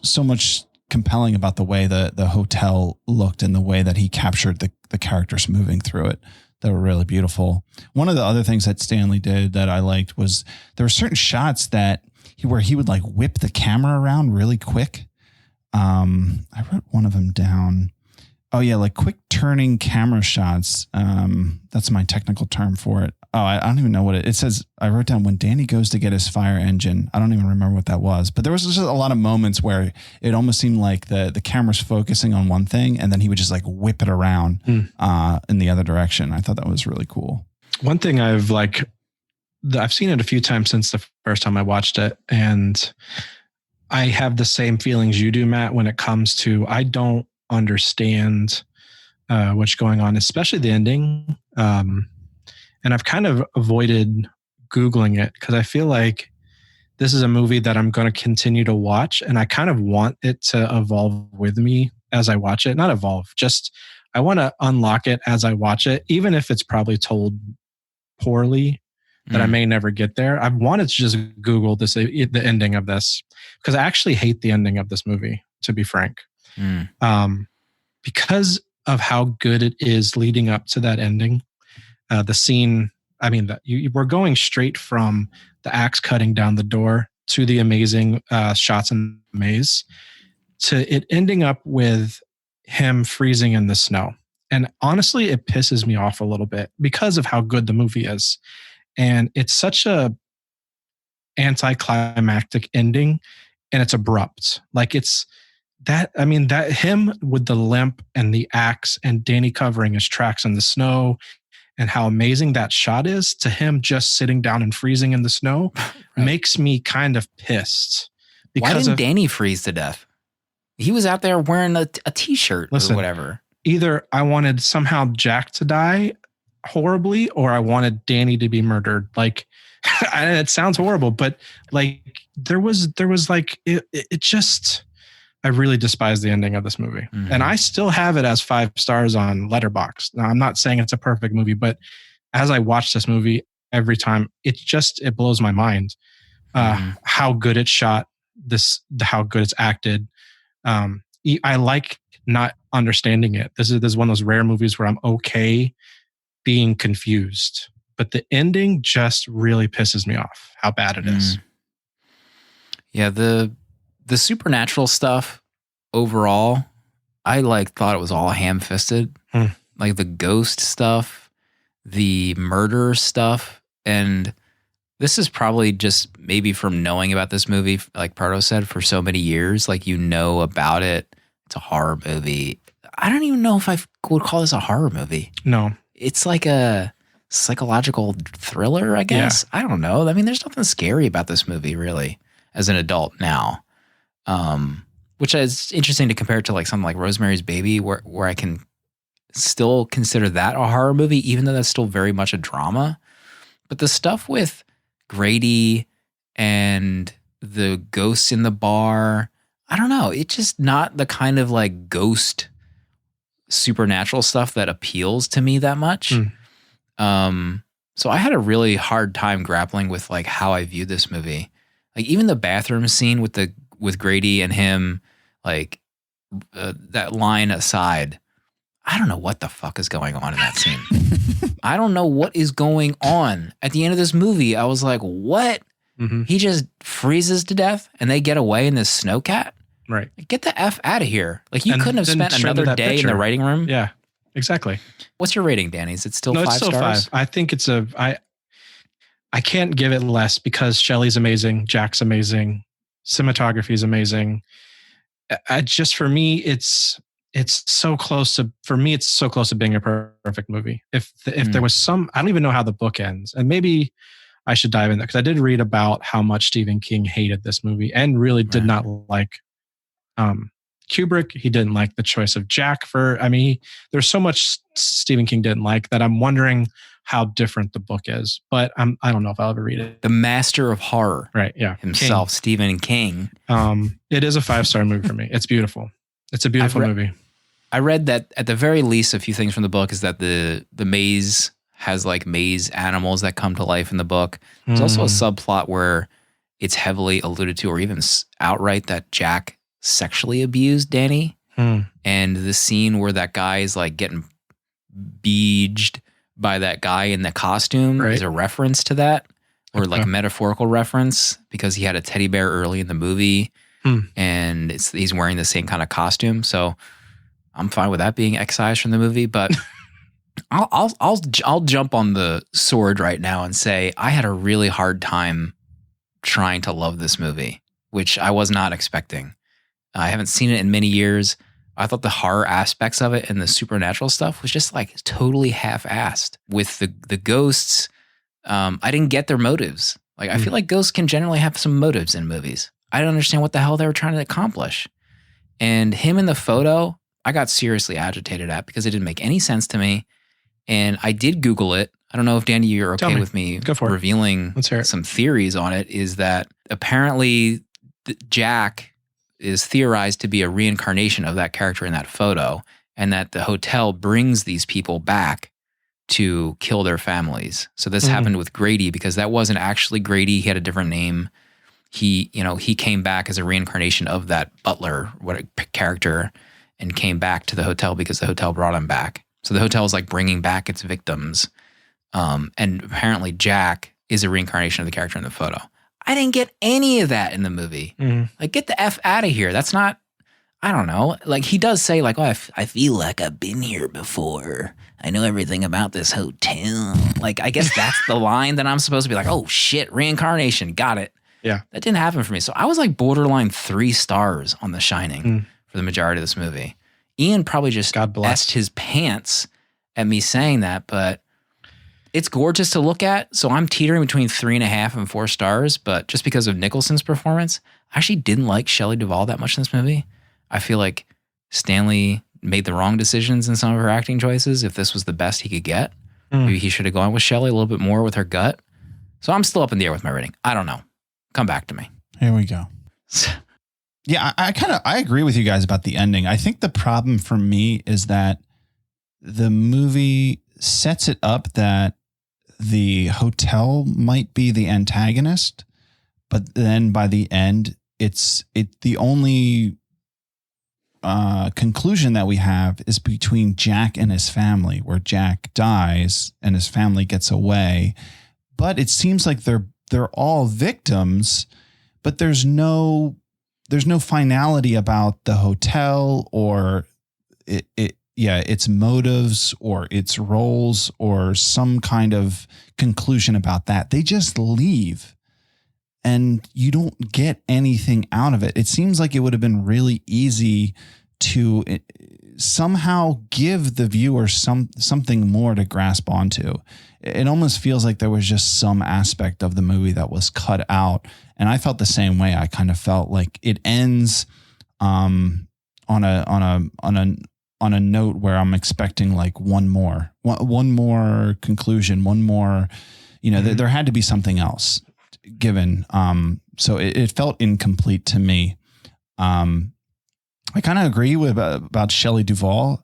so much compelling about the way the hotel looked and the way that he captured the characters moving through it that were really beautiful. One of the other things that Stanley did that I liked was there were certain shots where he would like whip the camera around really quick. I wrote one of them down. Oh yeah, like quick turning camera shots. That's my technical term for it. Oh, I don't even know what it says. I wrote down when Danny goes to get his fire engine. I don't even remember what that was, but there was just a lot of moments where it almost seemed like the camera's focusing on one thing and then he would just like whip it around in the other direction. I thought that was really cool. One thing I've seen it a few times since the first time I watched it, and I have the same feelings you do, Matt, when it comes to I don't understand what's going on, especially the ending. And I've kind of avoided Googling it because I feel like this is a movie that I'm going to continue to watch, and I kind of want it to evolve with me as I watch it. Not evolve, just I want to unlock it as I watch it, even if it's probably told poorly that I may never get there. I wanted to just Google the ending of this because I actually hate the ending of this movie, to be frank. Because of how good it is leading up to that ending. The scene, I mean, we're going straight from the axe cutting down the door to the amazing shots in the maze to it ending up with him freezing in the snow. And honestly, it pisses me off a little bit because of how good the movie is. And it's such a anticlimactic ending and it's abrupt. Like it's that him with the limp and the axe and Danny covering his tracks in the snow and how amazing that shot is to him just sitting down and freezing in the snow makes me kind of pissed. Why didn't Danny freeze to death? He was out there wearing a t-shirt or whatever. Either I wanted somehow Jack to die horribly or I wanted Danny to be murdered. Like, it sounds horrible, but like there was like, it just... I really despise the ending of this movie. Mm-hmm. And I still have it as 5 stars on Letterboxd. Now, I'm not saying it's a perfect movie, but as I watch this movie every time, it blows my mind how good it's shot, how good it's acted. I like not understanding it. This is one of those rare movies where I'm okay being confused. But the ending just really pisses me off how bad it is. Yeah, the supernatural stuff overall, I thought it was all ham-fisted. Like the ghost stuff, the murder stuff, and this is probably just maybe from knowing about this movie, like Proto said, for so many years, like about it. It's a horror movie. I don't even know if I would call this a horror movie. No. It's like a psychological thriller, I guess. Yeah. I don't know. I mean, there's nothing scary about this movie, really, as an adult now. Which is interesting to compare to like something like Rosemary's Baby, where I can still consider that a horror movie, even though that's still very much a drama. But the stuff with Grady and the ghosts in the bar, I don't know. It's just not the kind of like ghost supernatural stuff that appeals to me that much. So I had a really hard time grappling with like how I viewed this movie. Like even the bathroom scene with Grady and him, like that line aside, I don't know what the fuck is going on in that scene. I don't know what is going on. At the end of this movie, I was like, what? He just freezes to death and they get away in this snowcat? Right. Get the F out of here. Like you couldn't have spent another day in the writing room. Yeah, exactly. What's your rating, Danny? Is it still no, 5 it's still stars? 5. I think it's I can't give it less because Shelley's amazing. Jack's amazing. Cinematography is amazing. Just for me, it's so close to, it's so close to being a perfect movie. If there was some, I don't even know how the book ends, and maybe I should dive in there because I did read about how much Stephen King hated this movie and really did not like Kubrick. He didn't like the choice of Jack there's so much Stephen King didn't like that I'm wondering how different the book is, but I don't know if I'll ever read it. The master of horror. Right. Yeah. Himself, King. Stephen King. It is a 5-star movie for me. It's beautiful. It's a beautiful movie. I read that at the very least, a few things from the book is that the maze has like maze animals that come to life in the book. There's also a subplot where it's heavily alluded to or even outright that Jack sexually abused Danny. And the scene where that guy is like getting beeged by that guy in the costume is a reference to that, or like a metaphorical reference because he had a teddy bear early in the movie and he's wearing the same kind of costume. So I'm fine with that being excised from the movie, but I'll jump on the sword right now and say I had a really hard time trying to love this movie, which I was not expecting. I haven't seen it in many years. I thought the horror aspects of it and the supernatural stuff was just like totally half-assed. With the ghosts, I didn't get their motives. Like I feel like ghosts can generally have some motives in movies. I don't understand what the hell they were trying to accomplish. And him in the photo, I got seriously agitated at because it didn't make any sense to me. And I did Google it. I don't know if Danny, you're okay with me revealing some theories on it. Is that apparently Jack is theorized to be a reincarnation of that character in that photo, and that the hotel brings these people back to kill their families. So this happened with Grady because that wasn't actually Grady. He had a different name. He came back as a reincarnation of that butler, character, and came back to the hotel because the hotel brought him back. So the hotel is like bringing back its victims. And apparently Jack is a reincarnation of the character in the photo. I didn't get any of that in the movie. Like, get the F out of here. That's not, I don't know. Like, he does say, like, oh, I feel like I've been here before. I know everything about this hotel. Like, I guess that's the line that I'm supposed to be like, oh, shit, reincarnation. Got it. Yeah. That didn't happen for me. So I was like borderline 3 stars on The Shining for the majority of this movie. Ian probably just essed his pants at me saying that, but it's gorgeous to look at. So I'm teetering between 3.5 and 4 stars, but just because of Nicholson's performance, I actually didn't like Shelley Duvall that much in this movie. I feel like Stanley made the wrong decisions in some of her acting choices. If this was the best he could get, maybe he should have gone with Shelley a little bit more with her gut. So I'm still up in the air with my rating. I don't know. Come back to me. Here we go. Yeah, I agree with you guys about the ending. I think the problem for me is that the movie sets it up that the hotel might be the antagonist, but then by the end, the only conclusion that we have is between Jack and his family, where Jack dies and his family gets away. But it seems like they're all victims, but there's no there's no finality about the hotel or its motives or its roles or some kind of conclusion about that. They just leave and you don't get anything out of it. It seems like it would have been really easy to somehow give the viewer something more to grasp onto. It almost feels like there was just some aspect of the movie that was cut out. And I felt the same way. I kind of felt like it ends on a note where I'm expecting like one more conclusion, one more, there had to be something else given. So it felt incomplete to me. I kind of agree with about Shelley Duvall.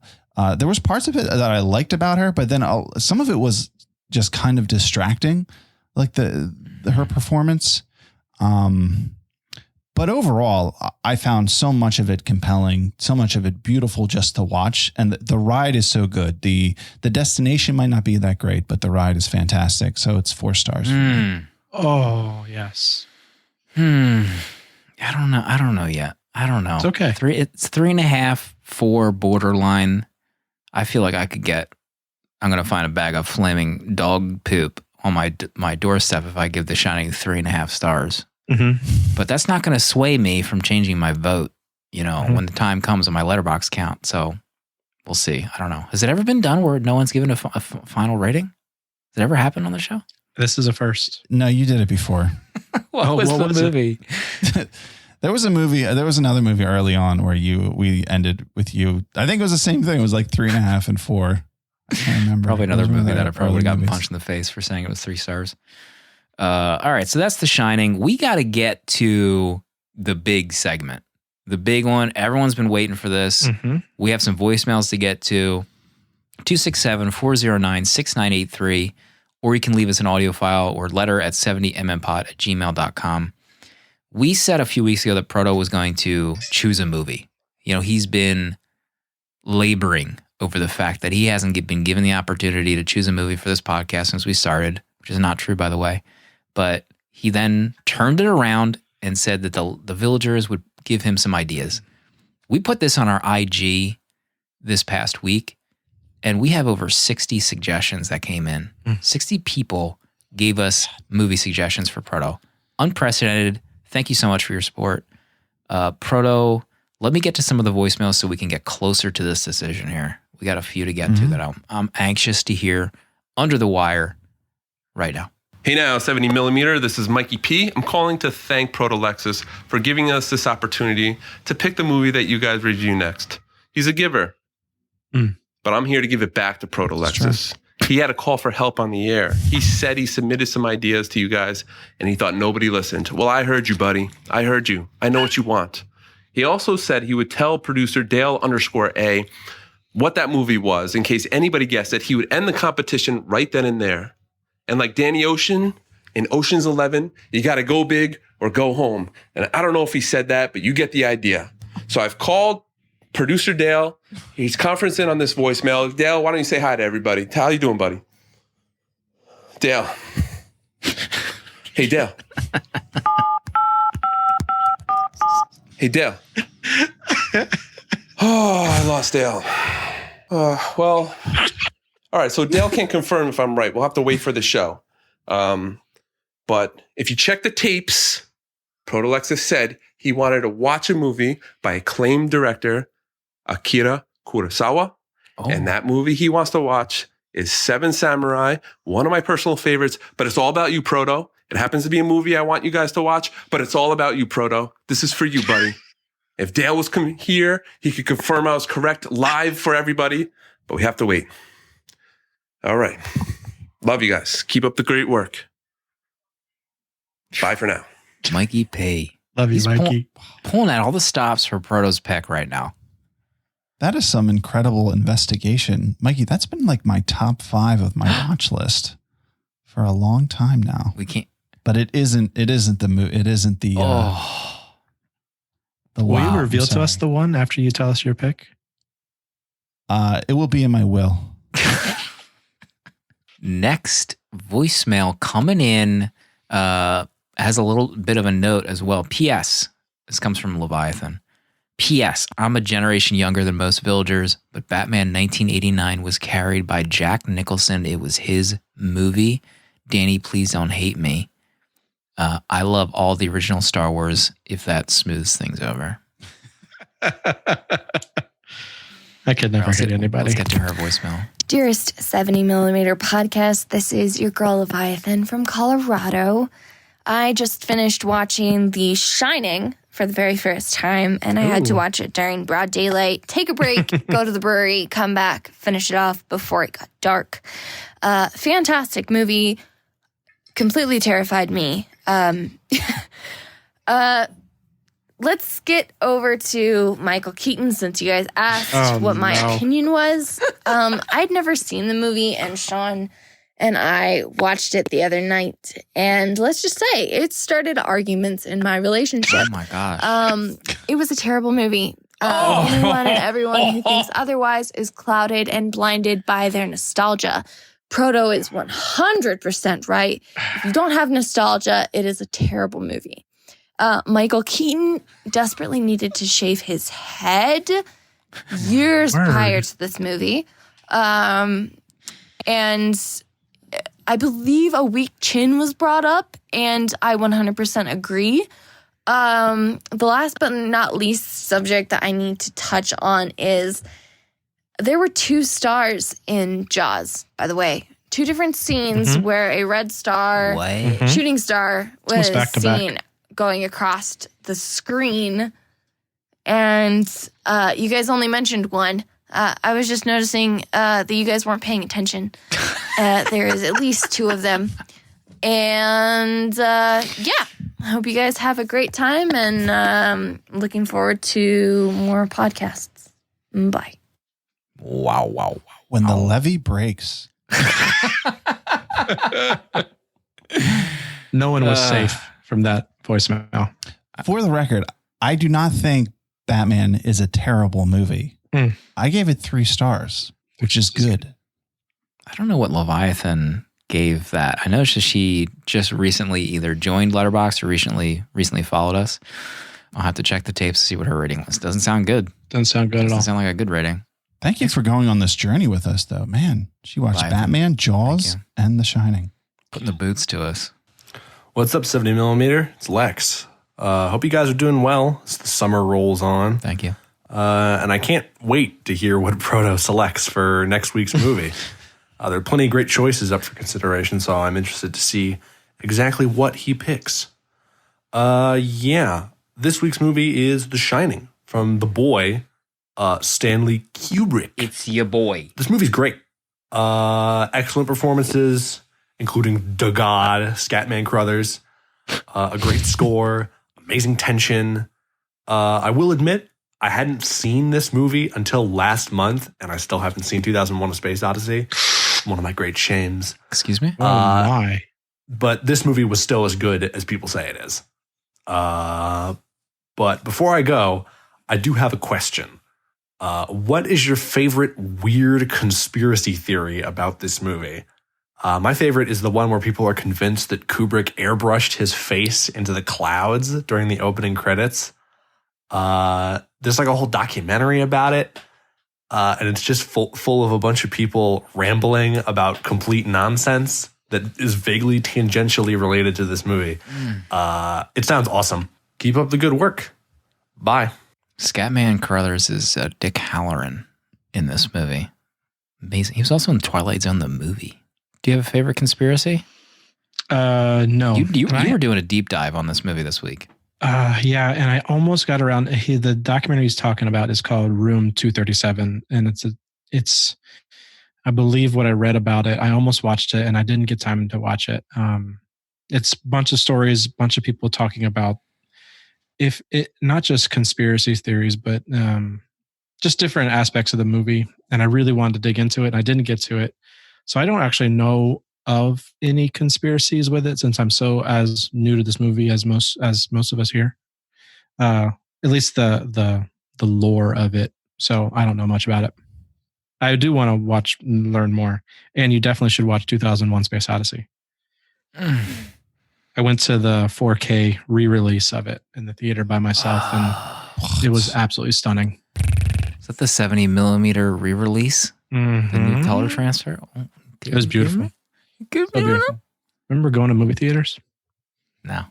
There was parts of it that I liked about her, but then some of it was just kind of distracting, like her performance. But overall, I found so much of it compelling, so much of it beautiful just to watch. And the ride is so good. The destination might not be that great, but the ride is fantastic. So it's 4 stars. Oh, yes. I don't know yet. I don't know. It's okay. It's 3.5, 4 borderline. I feel like I'm going to find a bag of flaming dog poop on my doorstep if I give The Shining 3.5 stars. Mm-hmm. But that's not going to sway me from changing my vote, when the time comes on my Letterboxd count. So we'll see. I don't know. Has it ever been done where no one's given a final rating? Has it ever happened on the show? This is a first. No, you did it before. What was the movie? There was another movie early on where we ended with you. I think it was the same thing. It was like 3.5 and 4. I can't remember. Probably another movie that I probably would have gotten punched in the face for saying it was 3 stars. All right, so that's The Shining. We got to get to the big segment, the big one. Everyone's been waiting for this. Mm-hmm. We have some voicemails to get to. 267-409-6983, or you can leave us an audio file or letter at 70mmpod@gmail.com. We said a few weeks ago that Proto was going to choose a movie. He's been laboring over the fact that he hasn't been given the opportunity to choose a movie for this podcast since we started, which is not true, by the way. But he then turned it around and said that the villagers would give him some ideas. We put this on our IG this past week, and we have over 60 suggestions that came in. 60 people gave us movie suggestions for Proto. Unprecedented. Thank you so much for your support. Proto, let me get to some of the voicemails so we can get closer to this decision here. We got a few to get to that I'm anxious to hear under the wire right now. Hey now, 70mm, this is Mikey P. I'm calling to thank Proto Lexus for giving us this opportunity to pick the movie that you guys review next. He's a giver, but I'm here to give it back to Proto Lexus. He had a call for help on the air. He said he submitted some ideas to you guys, and he thought nobody listened. Well, I heard you, buddy. I heard you. I know what you want. He also said he would tell producer Dale_A what that movie was in case anybody guessed it. He would end the competition right then and there. And like Danny Ocean in Ocean's 11, you got to go big or go home. And I don't know if he said that, but you get the idea. So I've called producer Dale. He's conferencing on this voicemail. Dale, why don't you say hi to everybody? How you doing, buddy? Dale. Hey, Dale. Hey, Dale. Oh, I lost Dale. Well, all right. So Dale can't confirm if I'm right. We'll have to wait for the show. But if you check the tapes, Proto Lexus said he wanted to watch a movie by acclaimed director Akira Kurosawa. And that movie he wants to watch is Seven Samurai, one of my personal favorites, but it's all about you, Proto. It happens to be a movie I want you guys to watch, but it's all about you, Proto. This is for you, buddy. If Dale was here, he could confirm I was correct live for everybody, but we have to wait. All right. Love you guys. Keep up the great work. Bye for now. Mikey P. Love you, He's Mikey. Pulling out all the stops for Proto's pick right now. That is some incredible investigation. Mikey, that's been like my top 5 of my watch list for a long time now. We can't. But it isn't the movie. It isn't the Will you reveal to us the one after you tell us your pick? It will be in my will. Next voicemail coming in has a little bit of a note as well. P.S. This comes from Leviathan. P.S. I'm a generation younger than most villagers, but Batman 1989 was carried by Jack Nicholson. It was his movie. Danny, please don't hate me. I love all the original Star Wars, if that smooths things over. I could never hate anybody. Let's get to her voicemail. Dearest 70mm podcast, this is your girl Leviathan from Colorado. I just finished watching The Shining for the very first time, and I had to watch it during broad daylight, take a break, go to the brewery, come back, finish it off before it got dark. Fantastic movie. Completely terrified me. Let's get over to Michael Keaton, since you guys asked what my opinion was. I'd never seen the movie, and Sean and I watched it the other night. And let's just say it started arguments in my relationship. Oh my gosh. It was a terrible movie. Anyone and everyone who thinks otherwise is clouded and blinded by their nostalgia. Proto is 100% right. If you don't have nostalgia, it is a terrible movie. Michael Keaton desperately needed to shave his head years prior to this movie. And I believe a weak chin was brought up, and I 100% agree. The last but not least subject that I need to touch on is there were 2 stars in Jaws, by the way. 2 different scenes where a red star, shooting star, was seen going across the screen. And you guys only mentioned one. I was just noticing that you guys weren't paying attention. There is at least 2 of them. And I hope you guys have a great time, and looking forward to more podcasts. Bye. Wow. When the levee breaks. No one was safe from that voicemail. For the record, I do not think Batman is a terrible movie. I gave it 3 stars, which is good. I don't know what Leviathan gave that. I know she just recently either joined Letterboxd or recently followed us. I'll have to check the tapes to see what her rating was. Doesn't sound good. Doesn't sound good at all. Doesn't sound like a good rating. Thank you for going on this journey with us, though. Man, she watched Batman, Jaws, and The Shining. Putting the boots to us. What's up, 70mm? It's Lex. Hope you guys are doing well as the summer rolls on. Thank you. And I can't wait to hear what Proto selects for next week's movie. There are plenty of great choices up for consideration, so I'm interested to see exactly what he picks. This week's movie is The Shining from the boy, Stanley Kubrick. It's your boy. This movie's great. Excellent performances, including the God, Scatman Crothers. A great score, amazing tension. I will admit, I hadn't seen this movie until last month, and I still haven't seen 2001: A Space Odyssey. One of my great shames. Excuse me? My. But this movie was still as good as people say it is. But before I go, I do have a question. What is your favorite weird conspiracy theory about this movie? My favorite is the one where people are convinced that Kubrick airbrushed his face into the clouds during the opening credits. There's like a whole documentary about it. And it's just full of a bunch of people rambling about complete nonsense that is vaguely tangentially related to this movie. It sounds awesome. Keep up the good work. Bye. Scatman Crothers is Dick Halloran in this movie. Amazing. He was also in Twilight Zone, the movie. Do you have a favorite conspiracy? No. You were doing a deep dive on this movie this week. Yeah, and I almost got around. The documentary he's talking about is called Room 237, and it's. I believe what I read about it. I almost watched it, and I didn't get time to watch it. It's a bunch of stories, a bunch of people talking about not just conspiracy theories, but just different aspects of the movie. And I really wanted to dig into it, and I didn't get to it, so I don't actually know of any conspiracies with it, since I'm so as new to this movie as most of us here. At least the lore of it. So I don't know much about it. I do want to learn more. And you definitely should watch 2001: Space Odyssey. I went to the 4K re-release of it in the theater by myself, and it was absolutely stunning. Is that the 70 millimeter re-release? Mm-hmm. The new color transfer? Oh, it was beautiful. So beautiful. Remember going to movie theaters? No.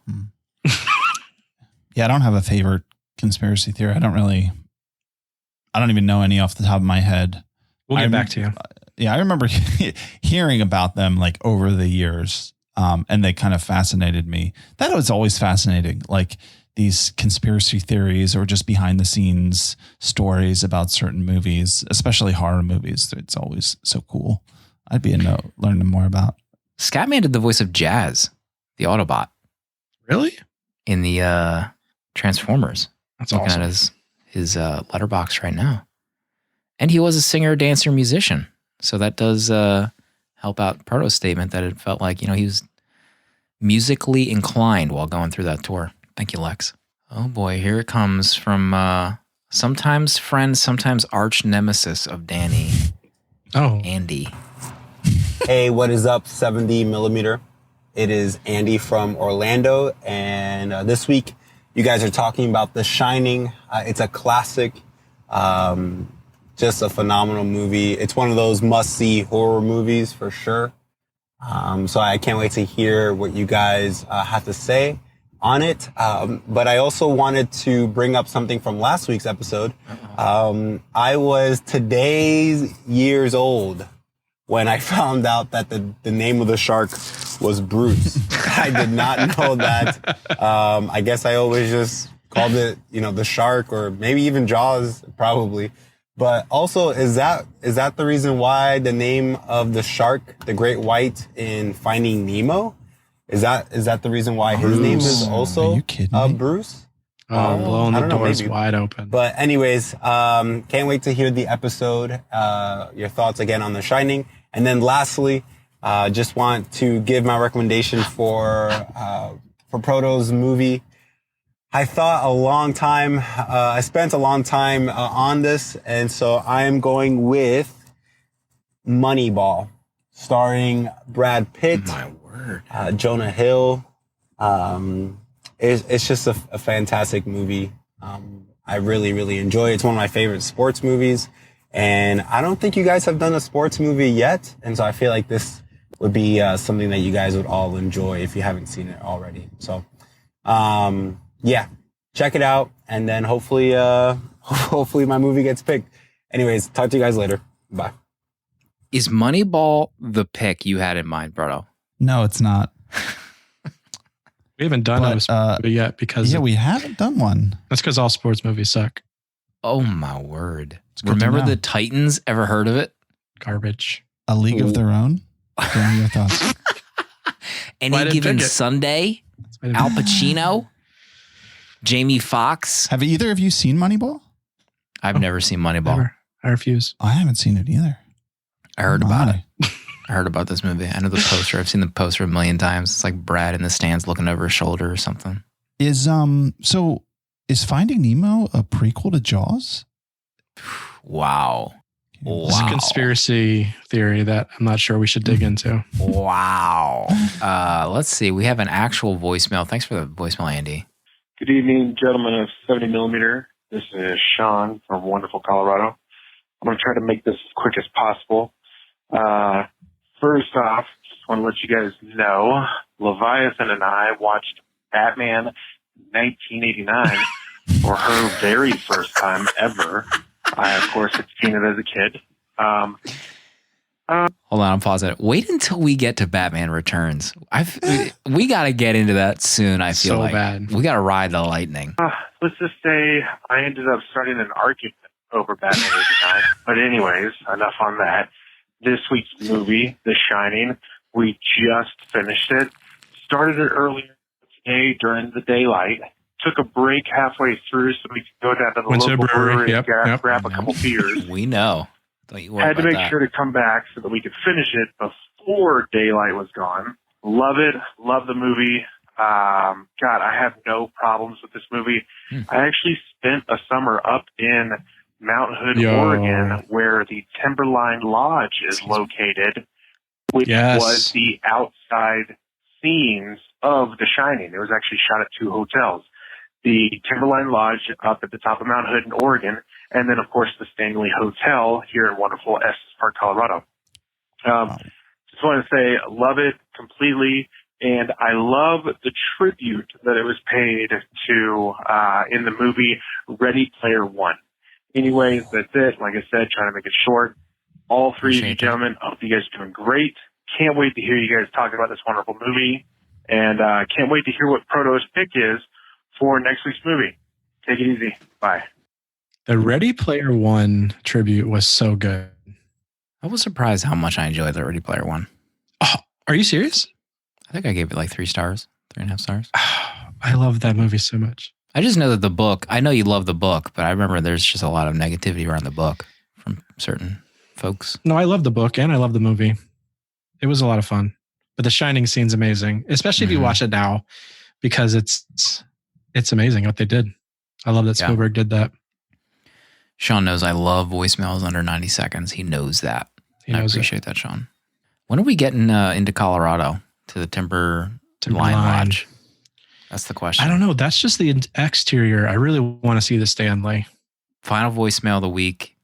Yeah, I don't have a favorite conspiracy theory. I don't even know any off the top of my head. We'll get back to you. Yeah, I remember hearing about them like over the years, and they kind of fascinated me. That was always fascinating, like these conspiracy theories or just behind the scenes stories about certain movies, especially horror movies. It's always so cool. I'd be into learning more about. Scatman did the voice of Jazz, the Autobot. Really? In the Transformers. That's looking awesome. at his letterbox right now. And he was a singer, dancer, musician. So that does help out Proto's statement that it felt like, he was musically inclined while going through that tour. Thank you, Lex. Oh boy, here it comes from sometimes friend, sometimes arch nemesis of Danny. Oh. Andy. Hey, what is up, 70 millimeter? It is Andy from Orlando, and this week you guys are talking about The Shining. It's a classic, just a phenomenal movie. It's one of those must-see horror movies for sure. So I can't wait to hear what you guys have to say on it. But I also wanted to bring up something from last week's episode. I was today's years old when I found out that the name of the shark was Bruce. I did not know that. I guess I always just called it, the shark, or maybe even Jaws, probably. But also, is that the reason why the name of the shark, the great white in Finding Nemo, is that the reason why his name is also Bruce? Blowing the doors wide open. But anyways, can't wait to hear the episode. Your thoughts again on The Shining. And then lastly, just want to give my recommendation for Proto's movie. I spent a long time on this, and so I am going with Moneyball, starring Brad Pitt, Jonah Hill. It's just a fantastic movie. I really, really enjoy it. It's one of my favorite sports movies. And I don't think you guys have done a sports movie yet. And so I feel like this would be something that you guys would all enjoy if you haven't seen it already. So, yeah, check it out. And then hopefully my movie gets picked. Anyways, talk to you guys later. Bye. Is Moneyball the pick you had in mind, Proto? No, it's not. We haven't done a sports movie yet because we haven't done one. That's because all sports movies suck. Oh my word! Remember the Titans? Ever heard of it? Garbage. A League of Their Own. What are your thoughts? Any Given Sunday. Al Pacino. Jamie Foxx. Have either of you seen Moneyball? I've never seen Moneyball. Never. I refuse. I haven't seen it either. I heard about it. I heard about this movie. I know the poster. I've seen the poster a million times. It's like Brad in the stands looking over his shoulder or something. Is Finding Nemo a prequel to Jaws? Wow. It's a conspiracy theory that I'm not sure we should dig into. Wow. Let's see. We have an actual voicemail. Thanks for the voicemail, Andy. Good evening, gentlemen of 70 millimeter. This is Sean from wonderful Colorado. I'm going to try to make this as quick as possible. First off, just want to let you guys know, Leviathan and I watched Batman 1989 for her very first time ever. I, of course, had seen it as a kid. Hold on, I'm pausing it. Wait until we get to Batman Returns. We got to get into that soon, I feel like. Bad. We got to ride the lightning. Let's just say I ended up starting an argument over Batman 89. But anyways, enough on that. This week's movie, The Shining, we just finished it. Started it earlier today during the daylight. Took a break halfway through so we could go down to the local brewery and grab a couple beers. We know. Don't you worry Had to about make that. sure to come back so that we could finish it before daylight was gone. Love it. Love the movie. God, I have no problems with this movie. I actually spent a summer up in Mount Hood, Oregon, where the Timberline Lodge is located, which was the outside scenes of The Shining. It was actually shot at 2 hotels. The Timberline Lodge up at the top of Mount Hood in Oregon, and then, of course, the Stanley Hotel here in wonderful Estes Park, Colorado. Just want to say, love it completely, and I love the tribute that it was paid to in the movie Ready Player One. Anyways, that's it. Like I said, trying to make it short. All three of you gentlemen, I hope you guys are doing great. Can't wait to hear you guys talk about this wonderful movie, and can't wait to hear what Proto's pick is for next week's movie. Take it easy. Bye. The Ready Player One tribute was so good. I was surprised how much I enjoyed the Ready Player One. Oh, are you serious? I think I gave it like 3 stars, 3.5 stars. I love that movie so much. I just know that the book, I know you love the book, but I remember there's just a lot of negativity around the book from certain folks. No, I love the book and I love the movie. It was a lot of fun. But the Shining scene's amazing, especially if you watch it now, because it's amazing what they did. I love that Spielberg did that. Sean knows I love voicemails under 90 seconds. He knows that. I appreciate that, Sean. When are we getting into Colorado to the Timberline Lodge? That's the question. I don't know. That's just the exterior. I really want to see the Stanley. Final voicemail of the week.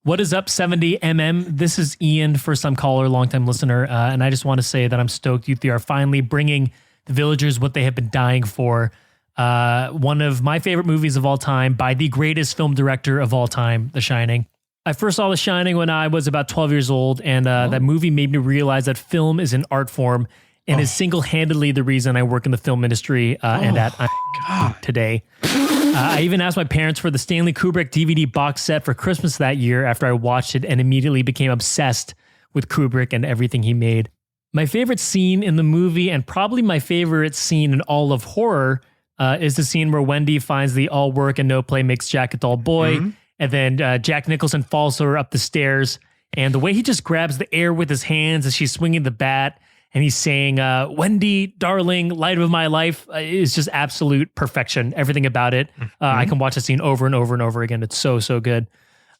What is up, 70mm? This is Ian, first-time caller, long-time listener, and I just want to say that I'm stoked you three are finally bringing the villagers what they have been dying for. One of my favorite movies of all time by the greatest film director of all time, The Shining. I first saw The Shining when I was about 12 years old, and that movie made me realize that film is an art form and is single-handedly the reason I work in the film industry and that I'm today. I even asked my parents for the Stanley Kubrick DVD box set for Christmas that year after I watched it and immediately became obsessed with Kubrick and everything he made. My favorite scene in the movie, and probably my favorite scene in all of horror, is the scene where Wendy finds the all work and no play makes Jack a dull boy, and then Jack Nicholson falls her up the stairs, and the way he just grabs the air with his hands as she's swinging the bat, and he's saying, Wendy, darling, light of my life, is just absolute perfection. Everything about it. I can watch the scene over and over and over again. It's so, so good.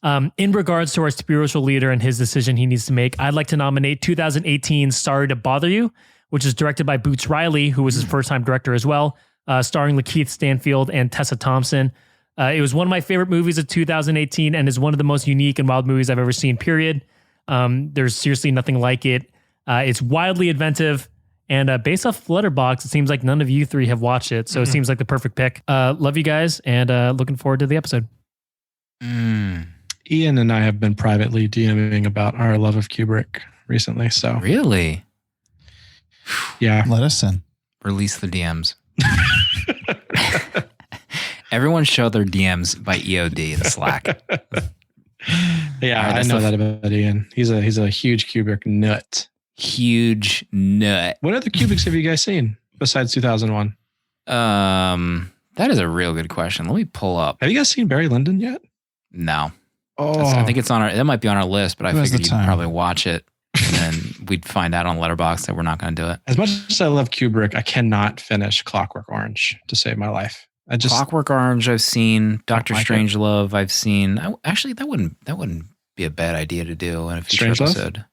In regards to our spiritual leader and his decision he needs to make, I'd like to nominate 2018's Sorry to Bother You, which is directed by Boots Riley, who was his first-time director as well, starring Lakeith Stanfield and Tessa Thompson. It was one of my favorite movies of 2018 and is one of the most unique and wild movies I've ever seen, period. There's seriously nothing like it. It's wildly inventive, and based off Letterboxd, it seems like none of you three have watched it, so it seems like the perfect pick. Love you guys, and looking forward to the episode. Ian and I have been privately DMing about our love of Kubrick recently. So really, yeah, let us in. Release the DMs. Everyone show their DMs by EOD in Slack. Yeah, I know that about Ian. He's a huge Kubrick nut. Huge nut. What other Kubricks have you guys seen besides 2001? That is a real good question. Let me pull up. Have you guys seen Barry Lyndon yet? No. Oh, I think it's on our. That might be on our list, but I figured you'd probably watch it, and then we'd find out on Letterboxd that we're not going to do it. As much as I love Kubrick, I cannot finish Clockwork Orange to save my life. Clockwork Orange, I've seen. Doctor Strangelove, I've seen. Actually, that wouldn't be a bad idea to do in a future episode.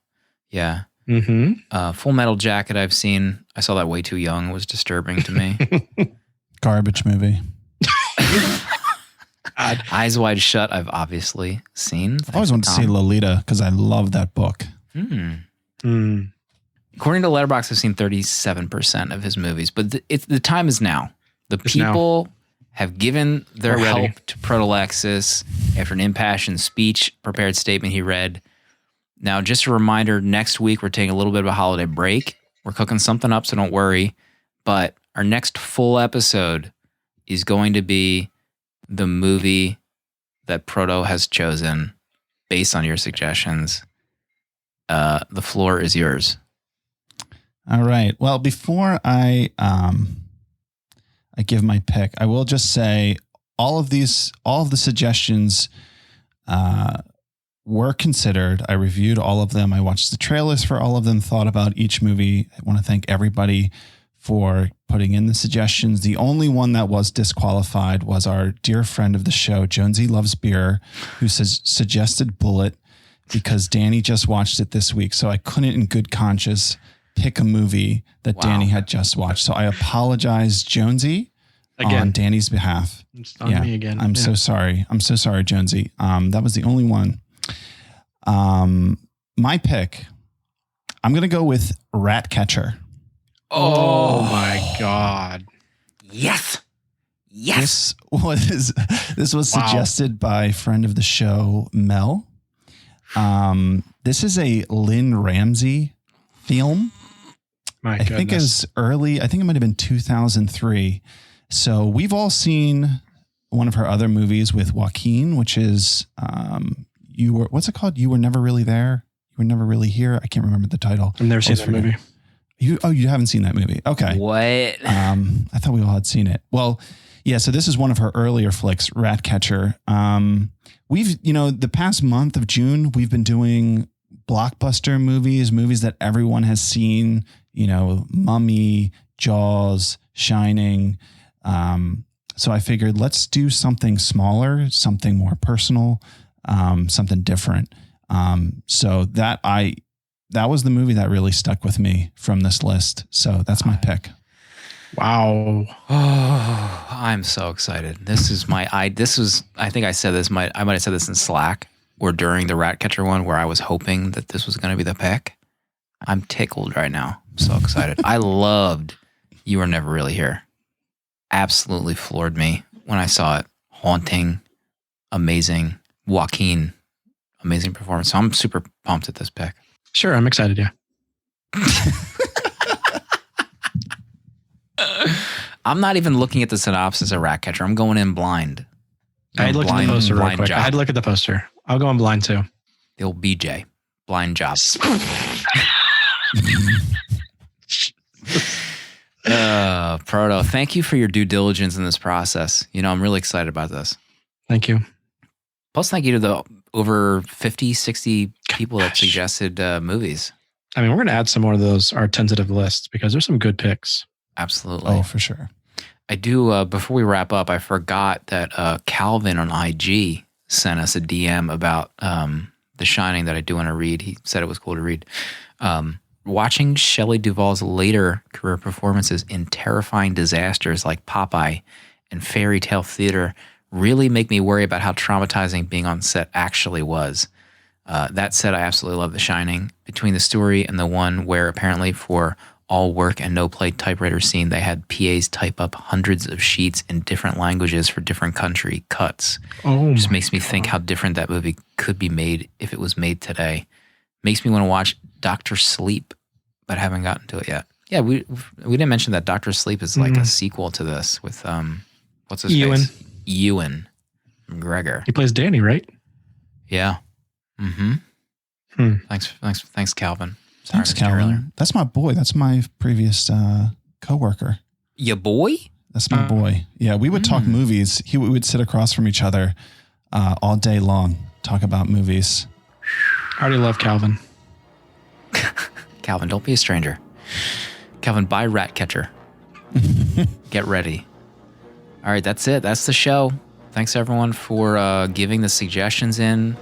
Yeah. Mm-hmm. Full Metal Jacket, I've seen. I saw that way too young. It was disturbing to me. Garbage movie. Eyes Wide Shut, I've obviously seen. I always wanted to see Lolita because I love that book. According to Letterboxd, I've seen 37% of his movies, but the time is now. The people have given their help to Protolexis after an impassioned speech, prepared statement he read. Now, just a reminder, next week we're taking a little bit of a holiday break. We're cooking something up, so don't worry. But our next full episode is going to be the movie that Proto has chosen based on your suggestions. The floor is yours. All right. Well, before I give my pick, I will just say all of the suggestions were considered. I reviewed all of them. I watched the trailers for all of them, thought about each movie. I want to thank everybody for putting in the suggestions. The only one that was disqualified was our dear friend of the show, Jonesy Loves Beer, who suggested Bullet because Danny just watched it this week. So I couldn't in good conscience pick a movie that Danny had just watched. So I apologize, Jonesy, on Danny's behalf. It's on me again. I'm so sorry. I'm so sorry, Jonesy. That was the only one. My pick, I'm going to go with Ratcatcher. Oh my God. Yes. Yes. This was suggested by friend of the show, Mel. This is a Lynn Ramsey film. I think it was early. I think it might have been 2003. So we've all seen one of her other movies with Joaquin, which is what's it called? You Were Never Really There. You Were Never Really Here. I can't remember the title. I've never seen that movie. You haven't seen that movie. Okay. What? I thought we all had seen it. Well, yeah. So this is one of her earlier flicks, Ratcatcher. We've, the past month of June, we've been doing blockbuster movies that everyone has seen, Mummy, Jaws, Shining. So I figured let's do something smaller, something more personal, something different. So that was the movie that really stuck with me from this list. So that's my pick. Wow. Oh, I'm so excited. I think I said this, I might have said this in Slack or during the Ratcatcher one where I was hoping that this was going to be the pick. I'm tickled right now. I'm so excited. I loved You Were Never Really Here. Absolutely floored me when I saw it. Haunting, amazing. Joaquin, amazing performance. So I'm super pumped at this pick. Sure, I'm excited, yeah. I'm not even looking at the synopsis of Ratcatcher. I'm going in blind. I looked at the poster real quick. Job. I had to look at the poster. I'll go in blind too. The old BJ. Blind job. Proto, thank you for your due diligence in this process. I'm really excited about this. Thank you. Plus, thank you to the over 50, 60 people that suggested movies. I mean, we're going to add some more of those, our tentative lists, because there's some good picks. Absolutely. Oh, for sure. I do, before we wrap up, I forgot that Calvin on IG sent us a DM about The Shining that I do want to read. He said it was cool to read. Watching Shelley Duvall's later career performances in terrifying disasters like Popeye and fairy tale theater really make me worry about how traumatizing being on set actually was. That said, I absolutely love The Shining. Between the story and the one where apparently for all work and no play typewriter scene, they had PAs type up hundreds of sheets in different languages for different country cuts. Just makes me think how different that movie could be made if it was made today. Makes me want to watch Dr. Sleep, but I haven't gotten to it yet. Yeah, we didn't mention that Dr. Sleep is like a sequel to this with what's his face? Ewan McGregor. He plays Danny, right? Yeah. Thanks, Calvin. Thanks, Calvin. That's my boy. That's my previous coworker. Your boy? That's my boy. Yeah, we would talk movies. We would sit across from each other all day long, talk about movies. I already love Calvin. Calvin, don't be a stranger. Calvin, buy Ratcatcher. Get ready. All right, that's it. That's the show. Thanks, everyone, for giving the suggestions in.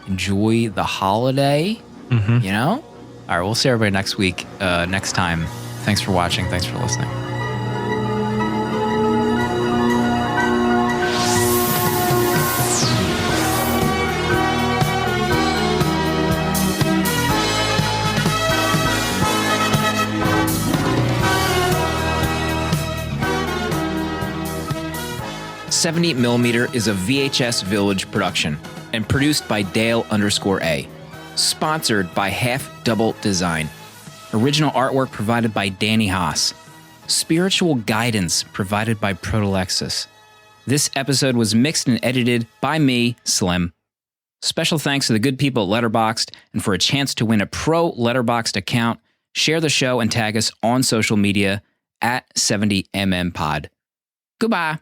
Enjoy the holiday, All right, we'll see everybody next week, next time. Thanks for watching. Thanks for listening. '78mm is a VHS Village production and produced by Dale_A. Sponsored by Half Double Design. Original artwork provided by Danny Haas. Spiritual guidance provided by Proto. This episode was mixed and edited by me, Slim. Special thanks to the good people at Letterboxd, and for a chance to win a pro Letterboxd account, share the show and tag us on social media at 70mm Pod. Goodbye.